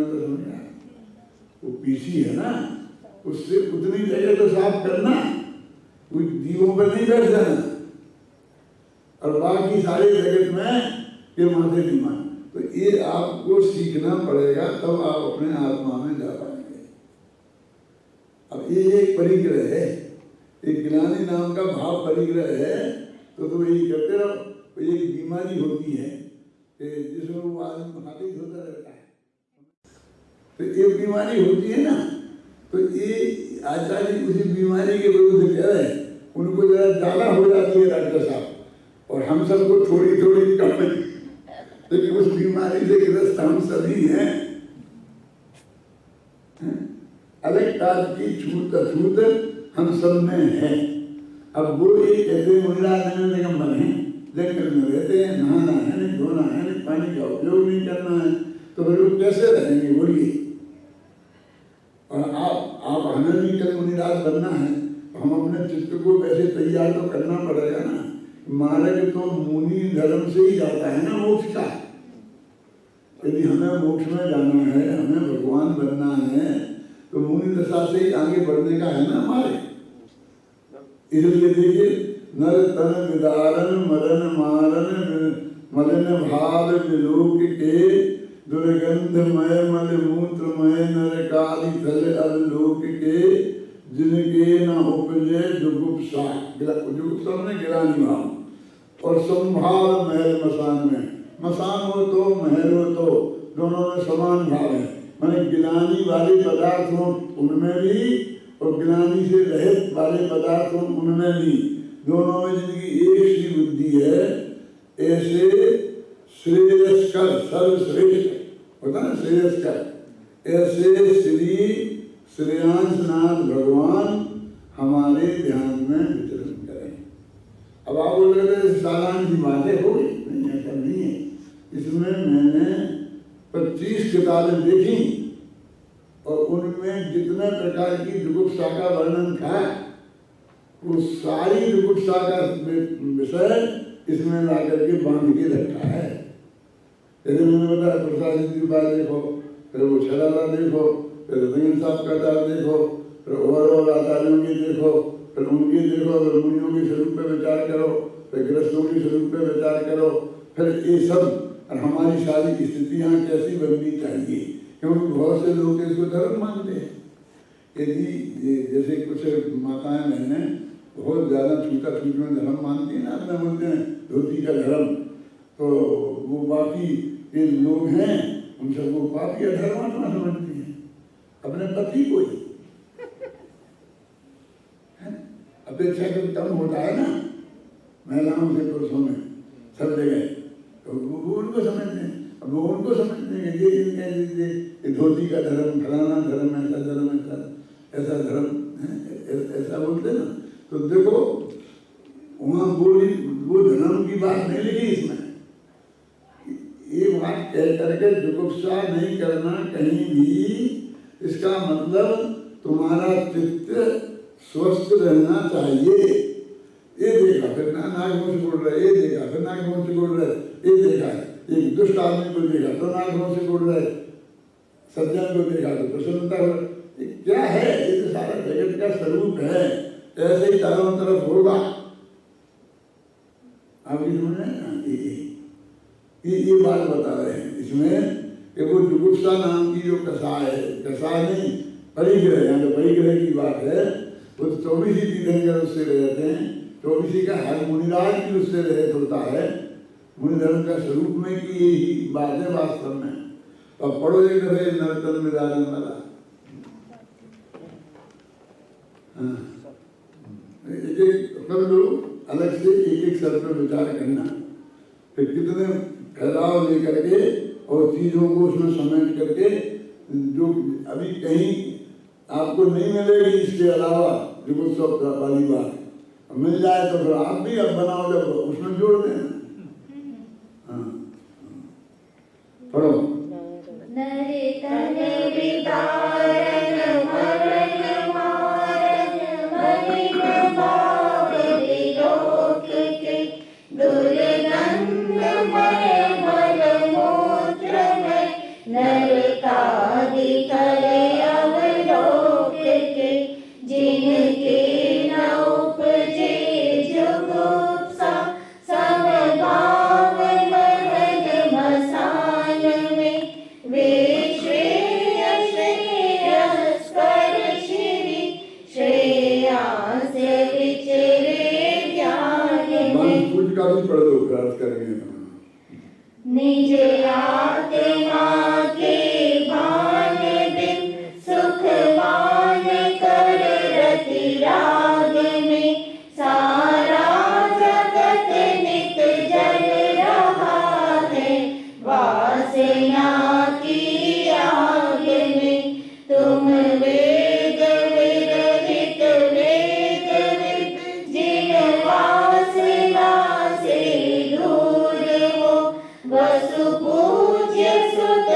तो समझ आया, वो पीसी है ना, उससे उतनी जगह तो साफ करना, कोई दीवों पर नहीं बैठ जाना, और बाकी सारे जगत में के माथे नहीं मान। तो ये आपको सीखना पड़ेगा, तब आप अपने आत्मा में जा पाएंगे। अब ये एक परिग्रह है, एक ज्ञानी नाम का भाव परिग्रह है। तो यही करते रहो। तो ये बीमारी होती है जिसमें वो आदमी हाथी धोता रहता है, तो ये बीमारी होती है ना। तो ये आचार्य उसी बीमारी के विरुद्ध कह रहे हैं। उनको जरा ज्यादा हो जाती है डॉक्टर साहब, और हम सबको थोड़ी थोड़ी कम, लेकिन उस बीमारी से ग्रस्त हम सभी हैं। अलग ताप की छूत अछूत हम सब में है। अब वो ये कहते मुनिराज निगंबर हैं, जंगल में रहते हैं, नहाना है नहीं, धोना है नहीं, पानी का उपयोग नहीं करना है, तो फिर वो कैसे रहेंगे बोलिए। और आप हमें भी कल मुनिराज बनना है, तो हम अपने चित्त को वैसे तैयार तो करना पड़ेगा ना मार्ग तो मुनि धर्म से ही जाता है ना मोक्ष का। यदि हमें मोक्ष में जाना है, हमें भगवान बनना है, तो मुनि दशा से ही आगे बढ़ने का है ना हमारे। इसलिए देखिए, नर तन विदारण मरण मारन मलन भाव विलोक के दुर्गंधमय मल मूत्रमय नरकादि थल अवलोक के जिनके न उपजे जुगुप्सा, जुगुप्सा में गिरानी भाव, और संभाल महल मसान में, मसान हो तो महल हो तो दोनों में समान भाव है। माने गिलानी वाले पदार्थ हो उनमें भी और गिलानी से रहित वाले पदार्थ हो उनमें भी, दोनों में जिनकी एक सी बुद्धि है, ऐसे श्रेयस्कर सर्वश्रेष्ठ होता है श्रेयस्कर, ऐसे श्री श्रेयांशनाथ भगवान हमारे ध्यान में विचरण करें। अब आप बोल रहे थे साधारण सी बातें हो गई, नहीं ऐसा नहीं है। इसमें मैंने 25 किताबें देखी और उनमें जितने प्रकार की जुगुप्सा का वर्णन था, वो सारी जुगुप्सा का विषय इसमें ला करके बांध के रखा है। जैसे मैंने बताया प्रसाद जी बात देखो, फिर वो छलाला देखो, फिर रतन साहब का दाल देखो, फिर और आचार्यों की देखो, फिर उनकी देखो, फिर मुनियों के स्वरूप पे विचार करो, फिर गृहस्थों के स्वरूप पे विचार करो, फिर ये सब और हमारी सारी स्थितियाँ कैसी बननी चाहिए, क्योंकि बहुत से लोग इसको धर्म मानते हैं। यदि जैसे कुछ माताएं बहनें बहुत ज़्यादा छूटा छूट में धर्म मानती हैं ना, अपना बोलते हैं धोती का धर्म, तो वो बाकी के लोग हैं उन सबको पापी या धर्मात्मा समझती हैं, अपने पति को ही अपेक्षा कम होता है ना महिलाओं से पुरुषों में सब जगह, तो वो उनको समझते हैं। अब वो उनको समझते हैं कि ये धोती का धर्म, फलाना धर्म, ऐसा धर्म, ऐसा धर्म, ऐसा बोलते ना। तो देखो वहाँ वो धर्म की बात नहीं लिखी इसमें, ये बात कह करके जुगुप्सा नहीं करना कहीं भी, इसका मतलब तुम्हारा चित्त स्वस्थ रहना चाहिए। ये देखा फिर नाक मुंह से बोल रहे, ये देखा फिर नाक मुंह से बोल रहे, ये देखा एक दुष्ट आदमी को देखा तो नाक मुंह से बोल रहे, सज्जन को देखा तो प्रसन्नता हो, क्या है ये तो सारा जगत का स्वरूप है, ऐसे ही चारों तरफ होगा। आप समझ रहे हैं ना, ये बात बता रहे हैं इसमें कि वो जुगुप्सा नाम की जो कसाय है, कसाय नहीं परिग्रह, यहाँ तो परिग्रह की बात है, वो 24 ही तीर्थंकर उससे रहते हैं, 24 का हर मुनिराज भी उससे रहित होता है, मुनि धर्म का स्वरूप में की यही बात है वास्तव में। अब पढ़ो एक दफे नर्तन में दालन वाला, एक कर लो अलग से, एक स्तर पर विचार करना, फिर कितने फैलाव लेकर के और चीजों को उसमें समेट करके, जो अभी कहीं आपको नहीं मिलेगी इसके अलावा जुगुप्सा वाली बात, मिल जाए तो फिर आप भी अब बनाओ, जब उसमें जोड़ दें। पढ़ो। निज आत्मा के भान बिन सुख मान कर रति राग में, सारा जगत नित जल रहा है वासना की आग में। तुम वेग विरहित वेग जिन वासना से दूर हो, वसु पूज्य सुत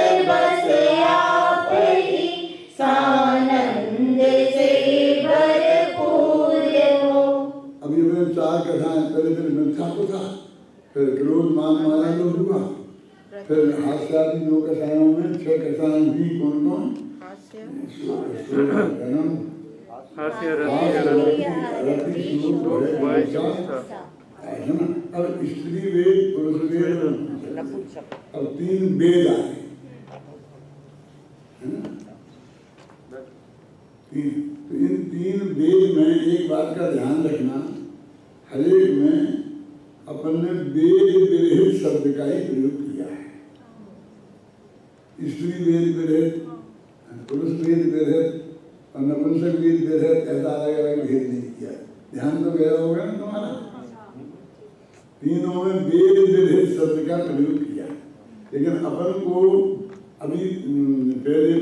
माला लोग हुआ। फिर हास्यादि 9 कसायों में 6 कसाय भी कौन कौन? हास्य जन्म हास्य रति शोक भय शोक है ना। अब स्त्री वेद पुरुष वेद नपुंसक अब 3 वेद आए है ना। तो इन 3 वेद में एक बात का ध्यान रखना, हरेक में अपन ने वेद विरहित शब्द का ही प्रयोग किया है। स्त्री वेद विरहित, पुरुष वेद विरहित और नपुंसक वेद विरहित, ऐसा अलग अलग भेद नहीं किया। ध्यान तो गया होगा ना तुम्हारा। तीनों में वेद विरहित शब्द का प्रयोग किया। लेकिन अपन को अभी पहले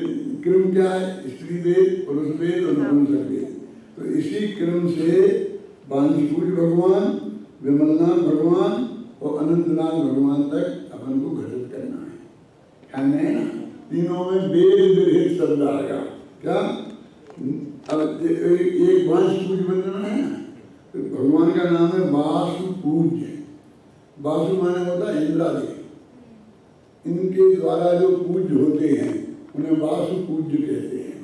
क्रम क्या है? स्त्री वेद, पुरुष वेद और नपुंसक वेद। तो इसी क्रम से बांसुरी भगवान, विमलनाथ भगवान और अनंतनाथ भगवान तक अपन को घटित करना है। ध्यान है ना। तीनों में वेद विरहित शब्द आएगा। क्या? अब एक बांसुरी वंदना है ना, तो भगवान का नाम है वासु पूज्य। वासु माने होता है इंद्रादि, इनके द्वारा जो पूज्य होते हैं उन्हें वासु पूज्य कहते हैं।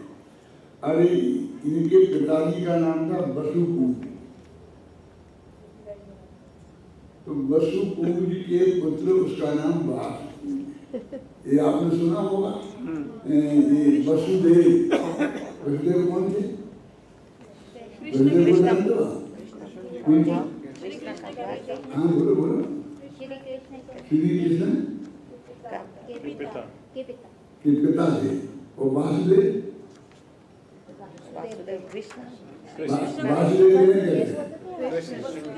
अरे इनके पिताजी का नाम था वसु पूज्य, तो वसु पूज्य के पुत्र उसका नाम वासु। ये आपने सुना होगा। ये वसुदेव, वसुदेव कौन थे? वसुदेव को जानते हो? हाँ बोलो बोलो। श्री कृष्ण के पिता थे। और वासुदेव कृष्ण वासुदेव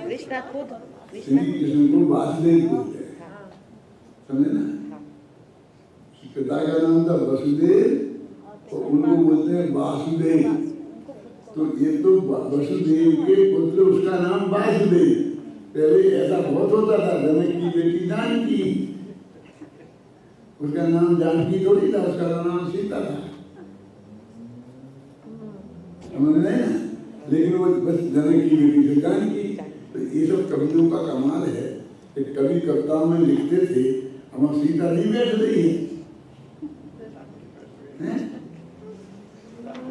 कृष्ण खुद श्री कृष्ण को वासुदेव बोलते हैं, समझे ना। पिता का नाम था वसुदेव और उनको बोलते हैं वासुदेव। तो ये तो वसुदेव के पुत्र, उसका नाम वासुदेव। पहले ऐसा बहुत होता था। जनक की बेटी जानकी, उसका नाम जानकी थोड़ी था, उसका नाम सीता था, समझ रहे हैं ना। लेकिन वो बस जनक की बेटी से जानकी। तो ये सब कवियों का कमाल है कि कवि कविताओं में लिखते थे हमारी सीता नहीं बैठ रही है,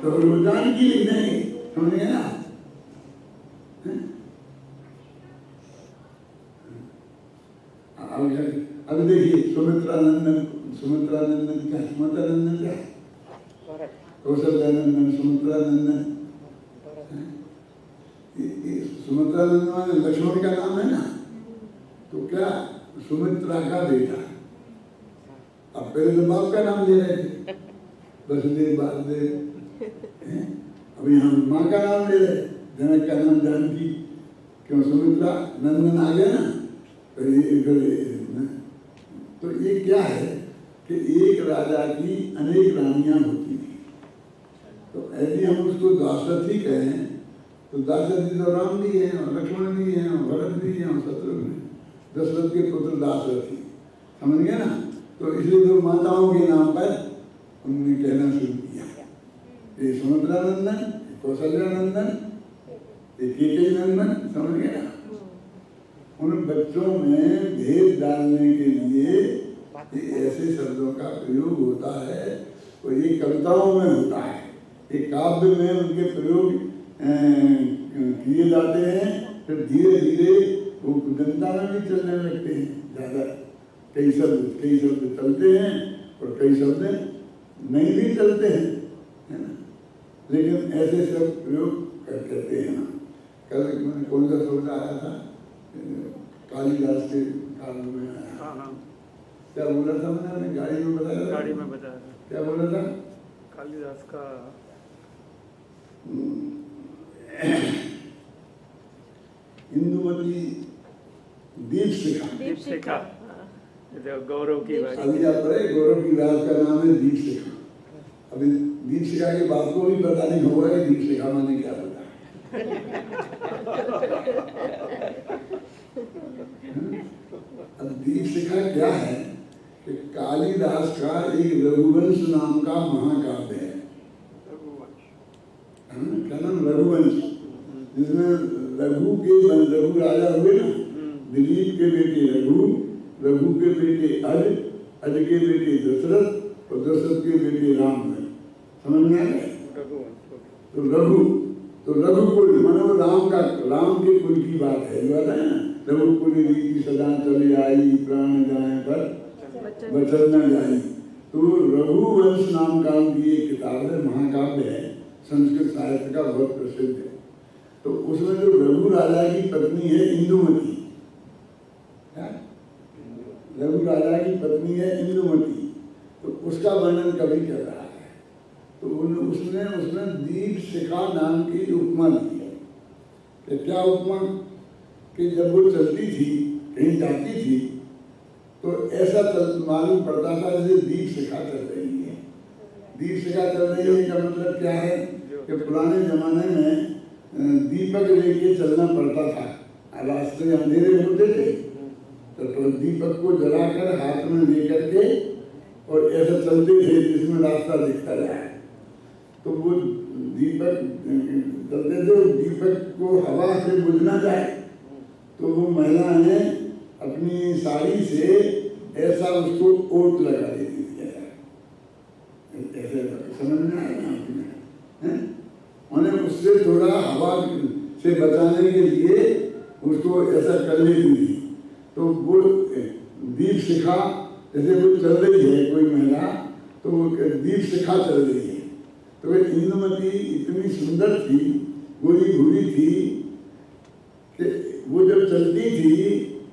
तो वो जानकी लिख देंगे, समझ गए ना। अब देखिए सुमित्रा नंदन क्या? सुमित्रा नंदन क्या? कौशल्यानंदन, सुमित्रा नंदन। सुमित्रा नंदन माने लक्ष्मण का नाम है ना। तो क्या सुमित्रा का बेटा। अब पहले तो बाप का नाम ले रहे थे, वसुदेव वासुदेव। अभी हम माँ का नाम ले रहे, जनक का नाम जानकी। क्यों? सुमित्रा नंदन आ गया ना। तो ये क्या है कि एक राजा की अनेक रानियां होती थी। तो यदि हम उसको दाशरथी कहें तो दाशरथी तो राम भी हैं और लक्ष्मण भी हैं और भरत भी हैं और शत्रुघ्न हैं, दशरथ के पुत्र दाशरथी, समझ गए ना। तो इसलिए तो माताओं के नाम पर उन्होंने कहना शुरू किया। ये सुमित्रा नंदन, कौशल्या नंदन, ये केकई नंदन, समझ गए ना। उन बच्चों में भेद डालने के लिए ऐसे शब्दों का प्रयोग होता है। तो ये कविताओं में होता है, एक काव्य में उनके प्रयोग किए जाते हैं। फिर धीरे धीरे वो जनता में भी चलने लगते हैं। ज़्यादा कई शब्द चलते हैं और कई शब्द नहीं भी चलते हैं, है ना। लेकिन ऐसे सब प्रयोग करते हैं ना। कल मैंने कौन सा शब्द आया था? कालिदास के काल में आया। हाँ। क्या बोला था मैंने? गाड़ी में बताया। गाड़ी में बताया था। क्या बोला था? कालिदास का इंदुमती दीपशिखा। दीपशिखा गौरव की बात। अभी आप पढ़े, गौरव की बात का नाम है दीपशिखा। अभी दीपशिखा के बात को भी पता नहीं होगा कि दीपशिखा माने क्या होता है। अब दीपशिखा क्या है कि कालिदास का एक रघुवंश नाम का महाकाव्य है। क्या नाम? रघुवंश, जिसमें रघु राजा हुए ना, दिलीप के बेटे रघु रघु के बेटे अज के बेटे दशरथ और दशरथ के बेटे राम है। समझ में आ गया? तो रघुकुल मानो राम के कुल की बात है, जो आता है ना, रघुकुल रीति सदा चले आई, प्राण जाए पर बचन न जाई। तो रघुवंश नाम का उनकी एक किताब है, महाकाव्य है, संस्कृत साहित्य का बहुत प्रसिद्ध है। तो उसमें जो रघु राजा की पत्नी है इंदुमती, रघु राजा की पत्नी है इंदुमती, तो उसका वर्णन कवि कर रहा है। तो उसने दीप शिखा नाम की उपमा दी है। कि क्या उपमा? कि जब वो चलती थी, कहीं जाती थी, तो ऐसा मालूम पड़ता था जैसे दीप शिखा चल रही है। दीप शिखा चल रही है का मतलब क्या है? कि पुराने जमाने में दीपक लेके चलना पड़ता था, रास्ते अंधेरे होते थे, तो दीपक को जलाकर हाथ में लेकर के और ऐसा चलते थे जिसमें रास्ता दिखता जाए। तो वो दीपक चलते थे, दीपक को हवा से बुझना जाए, तो वो महिलाएं अपनी साड़ी से ऐसा उसको ओट लगा देती थी। ऐसे समझ में आया ना? उन्हें उससे थोड़ा हवा से बचाने के लिए उसको ऐसा कर लेती थी। तो वो दीप शिखा, जैसे वो चल रही है कोई महिला, तो दीप शिखा चल रही है, तो वे इंदुमती इतनी सुंदर थी, गोरी भूरी थी, कि वो जब चलती थी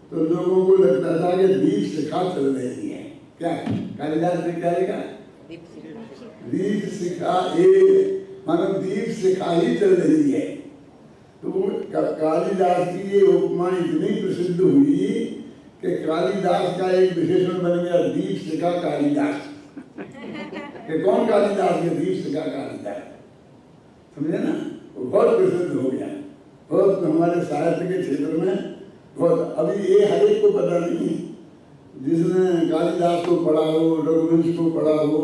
तो लोगों को लगता था कि दीप शिखा चल रही है। क्या कालिदास ने क्या लिखा? दीप शिखा मानो दीप शिखा ही चल रही है। तो कालिदास की ये उपमा इतनी प्रसिद्ध हुई कि कालिदास का एक विशेषण बन गया, दीप शिखा कालिदास। कि कौन कालिदास? के दीप शिखा कालिदास। समझे ना? बहुत प्रसिद्ध हो गया, बहुत हमारे साहित्य के क्षेत्र में बहुत। अभी ये हर एक को पता नहीं, जिसने कालिदास को पढ़ा हो, रघुवंश को पढ़ा हो,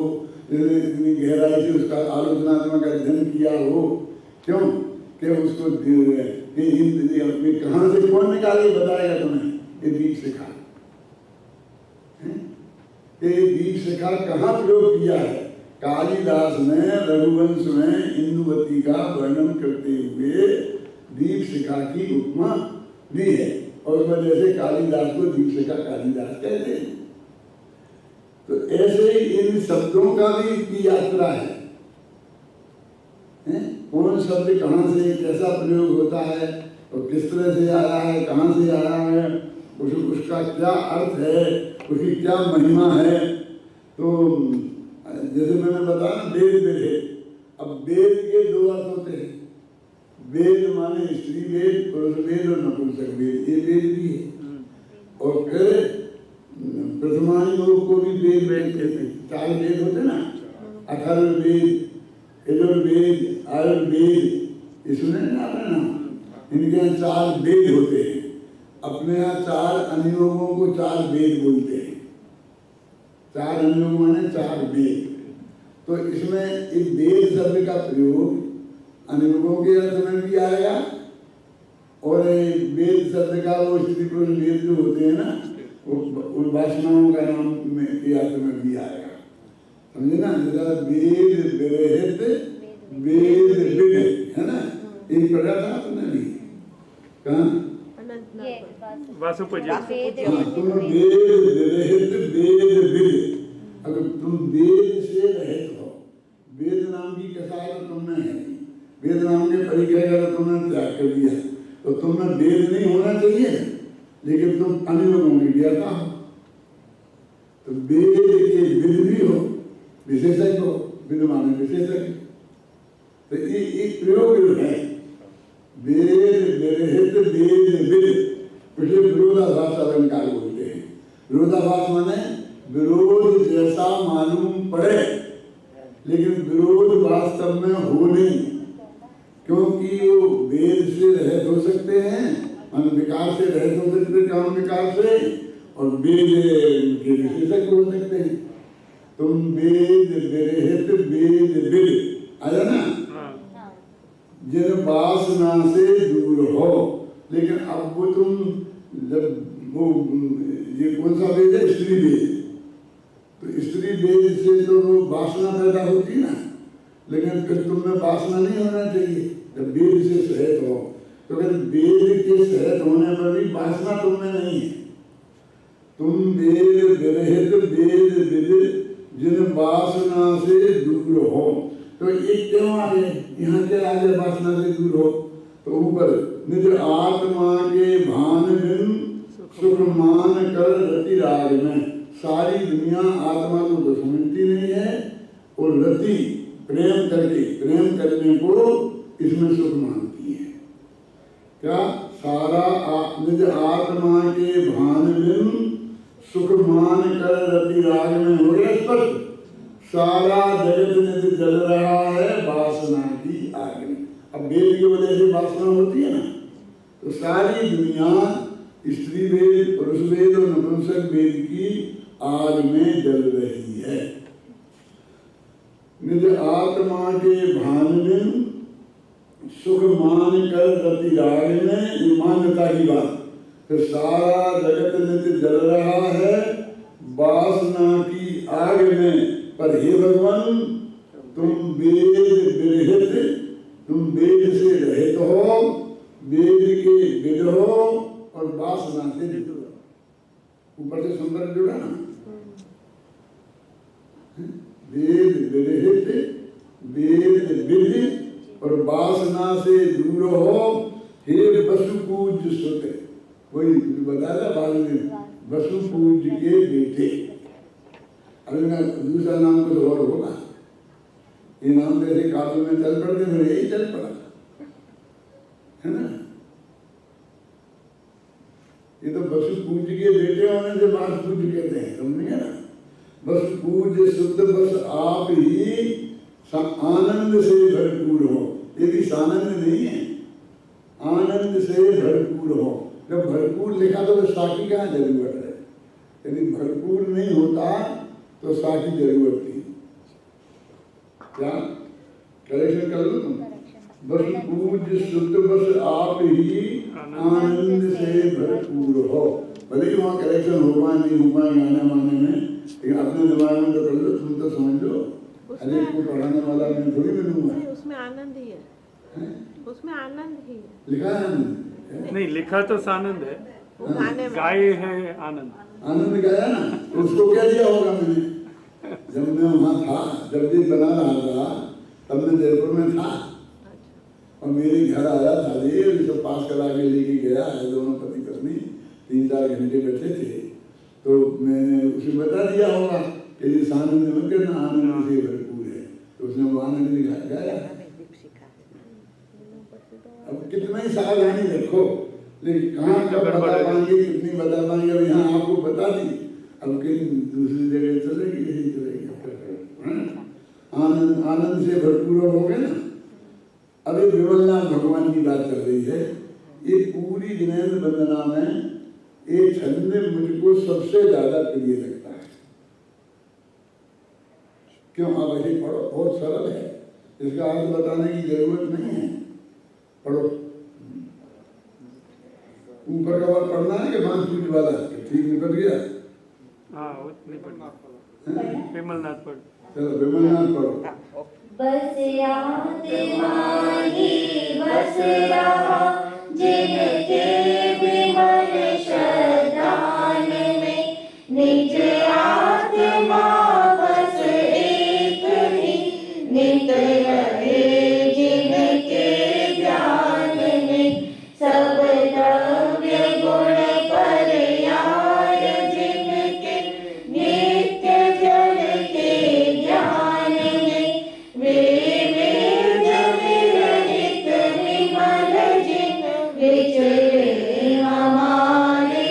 जिसने इतनी गहराई से उसका आलोचनात्मक अध्ययन किया हो, क्यों कि उसको कहाँ से कौन निकाले बताएगा तुम्हें? ये दीप शिखा, ये दीप शिखा कहाँ प्रयोग किया है? कालिदास ने रघुवंश में इंदुवती का वर्णन करते हुए दीप शिखा की उपमा दी है, और उस वजह से कालिदास को दीप शिखा कालिदास कहते हैं। तो ऐसे इन शब्दों का भी की यात्रा है, कौन शब्द कहाँ से कैसा प्रयोग होता है और किस तरह से आया है, कहाँ से आया है, उसका क्या अर्थ है, उसकी क्या महिमा है। तो जैसे मैंने बताया ना, वेद वेद, अब वेद के दो अर्थ होते हैं। वेद माने स्त्री वेद, पुरुष वेद और नपुंसक वेद, ये वेद भी है। और फिर प्रथमानी लोग को भी वेद कहते हैं। 4 वेद होते ना, अथर्ववेद, यजुर्वेद, आयुर्वेद, ये सुने ना आपने नाम? इनके यहाँ 4 वेद होते हैं। अपने यहाँ 4 अनुयोगों को 4 वेद बोलते हैं। 4 अनुयोग माने 4 वेद। तो इसमें एक वेद शब्द का प्रयोग अनुयोगों के अर्थ में भी आएगा, और वेद शब्द का वो स्त्री पुरुष वेद जो होते हैं ना, उन वासनाओं का नाम के अर्थ में भी आएगा। समझे ना? जैसा वेद विरहित वेद विद है ना, एक पढ़ा था आपने भी कहाँ? वासुपज। तुम वेद विरहित वेद विद, अगर तुम वेद से रहित हो, वेद नाम की कसाई तुमने है, वेद नाम के परिचय का तुमने त्याग कर दिया, तो तुम्हें वेद नहीं होना चाहिए, लेकिन तुम अनुयोगों में ज्ञाता हो। तो वेद के विद भी हो, विशेषज्ञ हो, विद माने विशेषज्ञ। तो ये एक प्रयोग है, वेद विरहित वेद विद, उसे विरोधाभास अलंकार बोलते हैं। विरोधाभास माने विरोध जैसा मालूम पड़े, लेकिन विरोध वास्तव में हो नहीं, क्योंकि वो वेद से रहित हो सकते हैं, विकार से रहित हो सकते हैं, काम विकार से, और वेद के विशेषज्ञ हो सकते हैं। तुम वेद विरहित वेद विद आया ना, जिन वासना से दूर हो। लेकिन अब वो तुम जब वो ये कौन सा वेद है? स्त्री वेद। तो स्त्री वेद से तो वो वासना पैदा होती है ना, लेकिन फिर तुम में वासना नहीं होना चाहिए जब वेद से सहित हो। तो अगर वेद के सहित होने पर भी वासना तुम में नहीं है, तुम वेद विरहित वेद विद जिन वासना से दूर हो। तो ये क्यों आ गए यहाँ के आगे? वासना से दूर हो। तो ऊपर निज आत्मा के भान बिन सुख मान कर रति राग में। सारी दुनिया आत्मा को तो समझती नहीं है और रति प्रेम करके प्रेम करने को इसमें सुख मानती है। क्या? सारा निज आत्मा के भान बिन सुख मान कर रति राग में हो गया स्पष्ट। सारा जगत निज जल रहा है वासना की आग में। अब वेद की वजह से वासना होती है ना, तो सारी दुनिया स्त्री वेद, पुरुष वेद और नपुंसक वेद की आग में जल रही है। निज आत्मा के भान में सुख मान कर रति राग में, ये मान्यता की बात। तो सारा जगत नित्य जल रहा है वासना की आग में। पर हे भगवान, तुम वेद विरहित, तुम वेद से रहित हो, वेद के विद हो और वासना से दूर हो। ऊपर से संदर्भ जुड़ा ना, वेद विरहित वेद विद और वासना से दूर हो। हे वसु पूज्य सुत, कोई बताया बाद में, वसु पूज्य के बेटे। अभी दूसरा नाम कुछ और होगा, ये नाम जैसे काव्य में चल पड़ते थे, यही चल पड़ा है ना। ये तो वसु पूज्य के बेटे होने से वास पूज्य कहते हैं, समझेंगे ना। बस पूज्य शुद्ध बस आप ही आनंद से भरपूर हो। ये भी सानंद नहीं है, आनंद से भरपूर हो। जब भरपूर लिखा तो साकी का जरूरत है, यदि भरपूर नहीं होता तो साकी जरूरत थी। क्या करेक्शन कर लो तुम? बस पूज्य शुद्ध बस आप ही आनंद से भरपूर हो। भले ही वहाँ करेक्शन हो पाए नहीं हो पाए गाने वाने में, लेकिन अपने दिमाग में तो कर लो, तुम तो समझ लो। अरे को पढ़ाने वाला मैं थोड़ी मिलूंगा। उसमें आनंद ही है, उसमें आनंद ही है। लिखा है आनंद? नहीं, लिखा तो सानंद है, गाए है आनंद। आनंद गाया ना, उसको क्या दिया होगा मैंने? जब मैं वहाँ था, जब ये बना रहा था, तब मैं जयपुर में था और मेरे घर आया था, ये पास करा के लेके गया है। दोनों पति पत्नी 3-4 घंटे बैठे थे, तो मैंने उसे बता दिया होगा कि ये सानंद में कहना आनंद से भरपूर है, तो उसने वो आनंद गाया। अब कितना ही सावधानी रखो, लेकिन कहाँ कब बता पाएंगे, कितनी बता पाएंगे। अब यहाँ आपको बता दी, अब कहीं दूसरी जगह चलेगी, यही चलेगी। आनंद आनंद से भरपूर हो गए ना। अभी विमलनाथ भगवान की बात चल रही है। ये पूरी ज्ञान वंदना में ये छंद मुझको सबसे ज्यादा प्रिय लगता है। क्यों? आप ऐसे पढ़ो, बहुत सरल है, इसका अर्थ बताने की जरूरत नहीं है। पढ़ो, ऊपर का बात पढ़ना है कि बांस पूछ वाला ठीक निकल गया। हाँ, वो नहीं पढ़ना, विमलनाथ पढ़। चलो विमलनाथ पढ़ो। बस आत्मा ही बस रहा जिनके विमल शब्दान में, निज आत्मा बस एक ही नित रहे जिनके ध्यान में। सब द्रव्य गुण पर्याय जिनके नित्य जल के ज्ञान में, वे वेद विरहित विमल जिन विचरे हमारे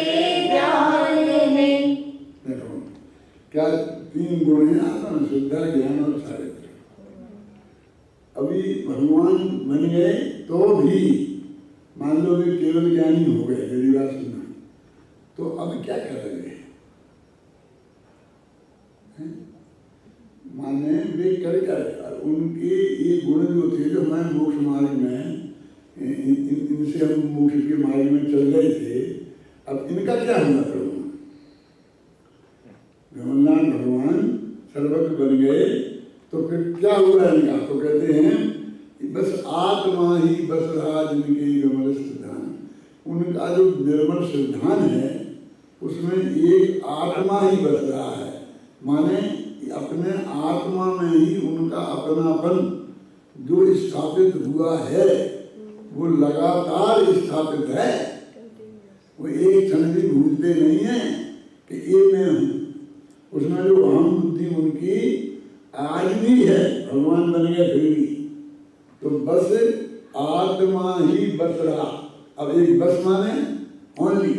ध्यान में। देखो क्या 3 गुण हैं आत्मा में, शुद्धा, ज्ञान और चारित्र। अभी भगवान बन गए तो भी मान लो वे केवल ज्ञानी हो गए, मेरी बात सुनना, तो अब क्या करेंगे? माने वे कर क्या? उनके ये गुण जो थे, जो हमारे मोक्ष मार्ग में, इनसे हम मोक्ष के मार्ग में चल रहे थे, अब इनका क्या हुआ प्रभु? जगन्नाथ भगवान सर्वज्ञ बन गए तो फिर क्या हुआ इनका? तो कहते हैं बस आत्मा ही बस रहा जिनके विमल सिद्धान। उनका जो निर्मल सिद्धान है उसमें एक आत्मा ही बस रहा है, माने अपने आत्मा में ही उनका अपनापन जो स्थापित हुआ है वो लगातार स्थापित है। वो एक क्षण भी भूलते नहीं है कि ये मैं हूँ। उसमें जो अहम बुद्धि उनकी आज भी है, भगवान बन गए फिर भी, तो बस आत्मा ही बस रहा। अब एक बस माने ओनली,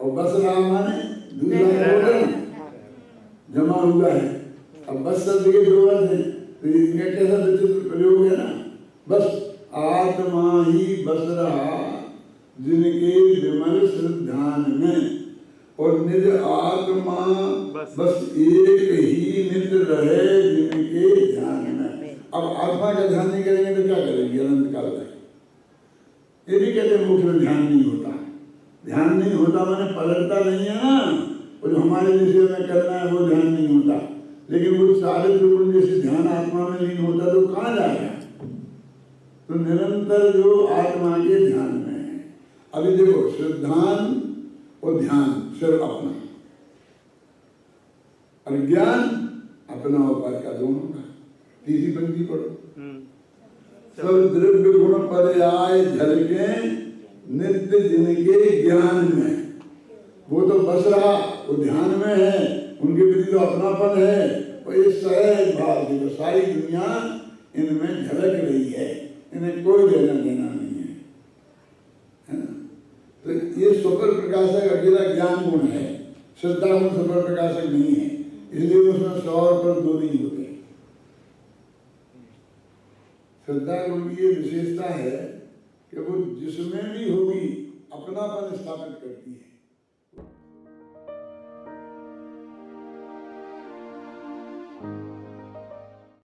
और बस रहा माने दूसरा जमा हुआ है। अब बस शब्द के दो अर्थ हैं, तो इनका कैसा विचित्र प्रयोग है ना। बस आत्मा ही बस रहा जिनके विमल श्रद्धान में, और निज आत्मा बस एक ही नित्य रहे जिनके ध्यान में। अब आत्मा का ध्यान नहीं करेंगे तो क्या करेंगे अनंत काल तक? ये भी कहते मोक्ष में ध्यान नहीं होता। ध्यान नहीं होता माने पलटता नहीं है ना, और जो हमारे विषय में करना है वो ध्यान नहीं होता। लेकिन वो सारे त्रिगुण जैसे ध्यान आत्मा में नहीं होता तो कहाँ जाएगा? तो निरंतर जो आत्मा के ध्यान में है। अभी देखो श्रद्धान और ध्यान सिर्फ अपना, और ज्ञान अपना उपाय का दोनों का। तीसरी पंक्ति पढ़ो। सब द्रव्य गुण पर्याय झलके नित्य जिनके ज्ञान में। वो तो बस रहा, वो ध्यान में है, उनके प्रति तो अपनापन है, और ये सहज भाव से तो सारी दुनिया इनमें झलक रही है, इन्हें कोई लेना देना नहीं है, है ना? तो ये सुपर प्रकाशक अकेला ज्ञान गुण है, श्रद्धा गुण सुपर प्रकाशक नहीं है, इसलिए उसमें 100 पर 2 नहीं होते। श्रद्धा गुण की ये विशेषता है कि वो जिसमें भी होगी अपनापन स्थापित करती है।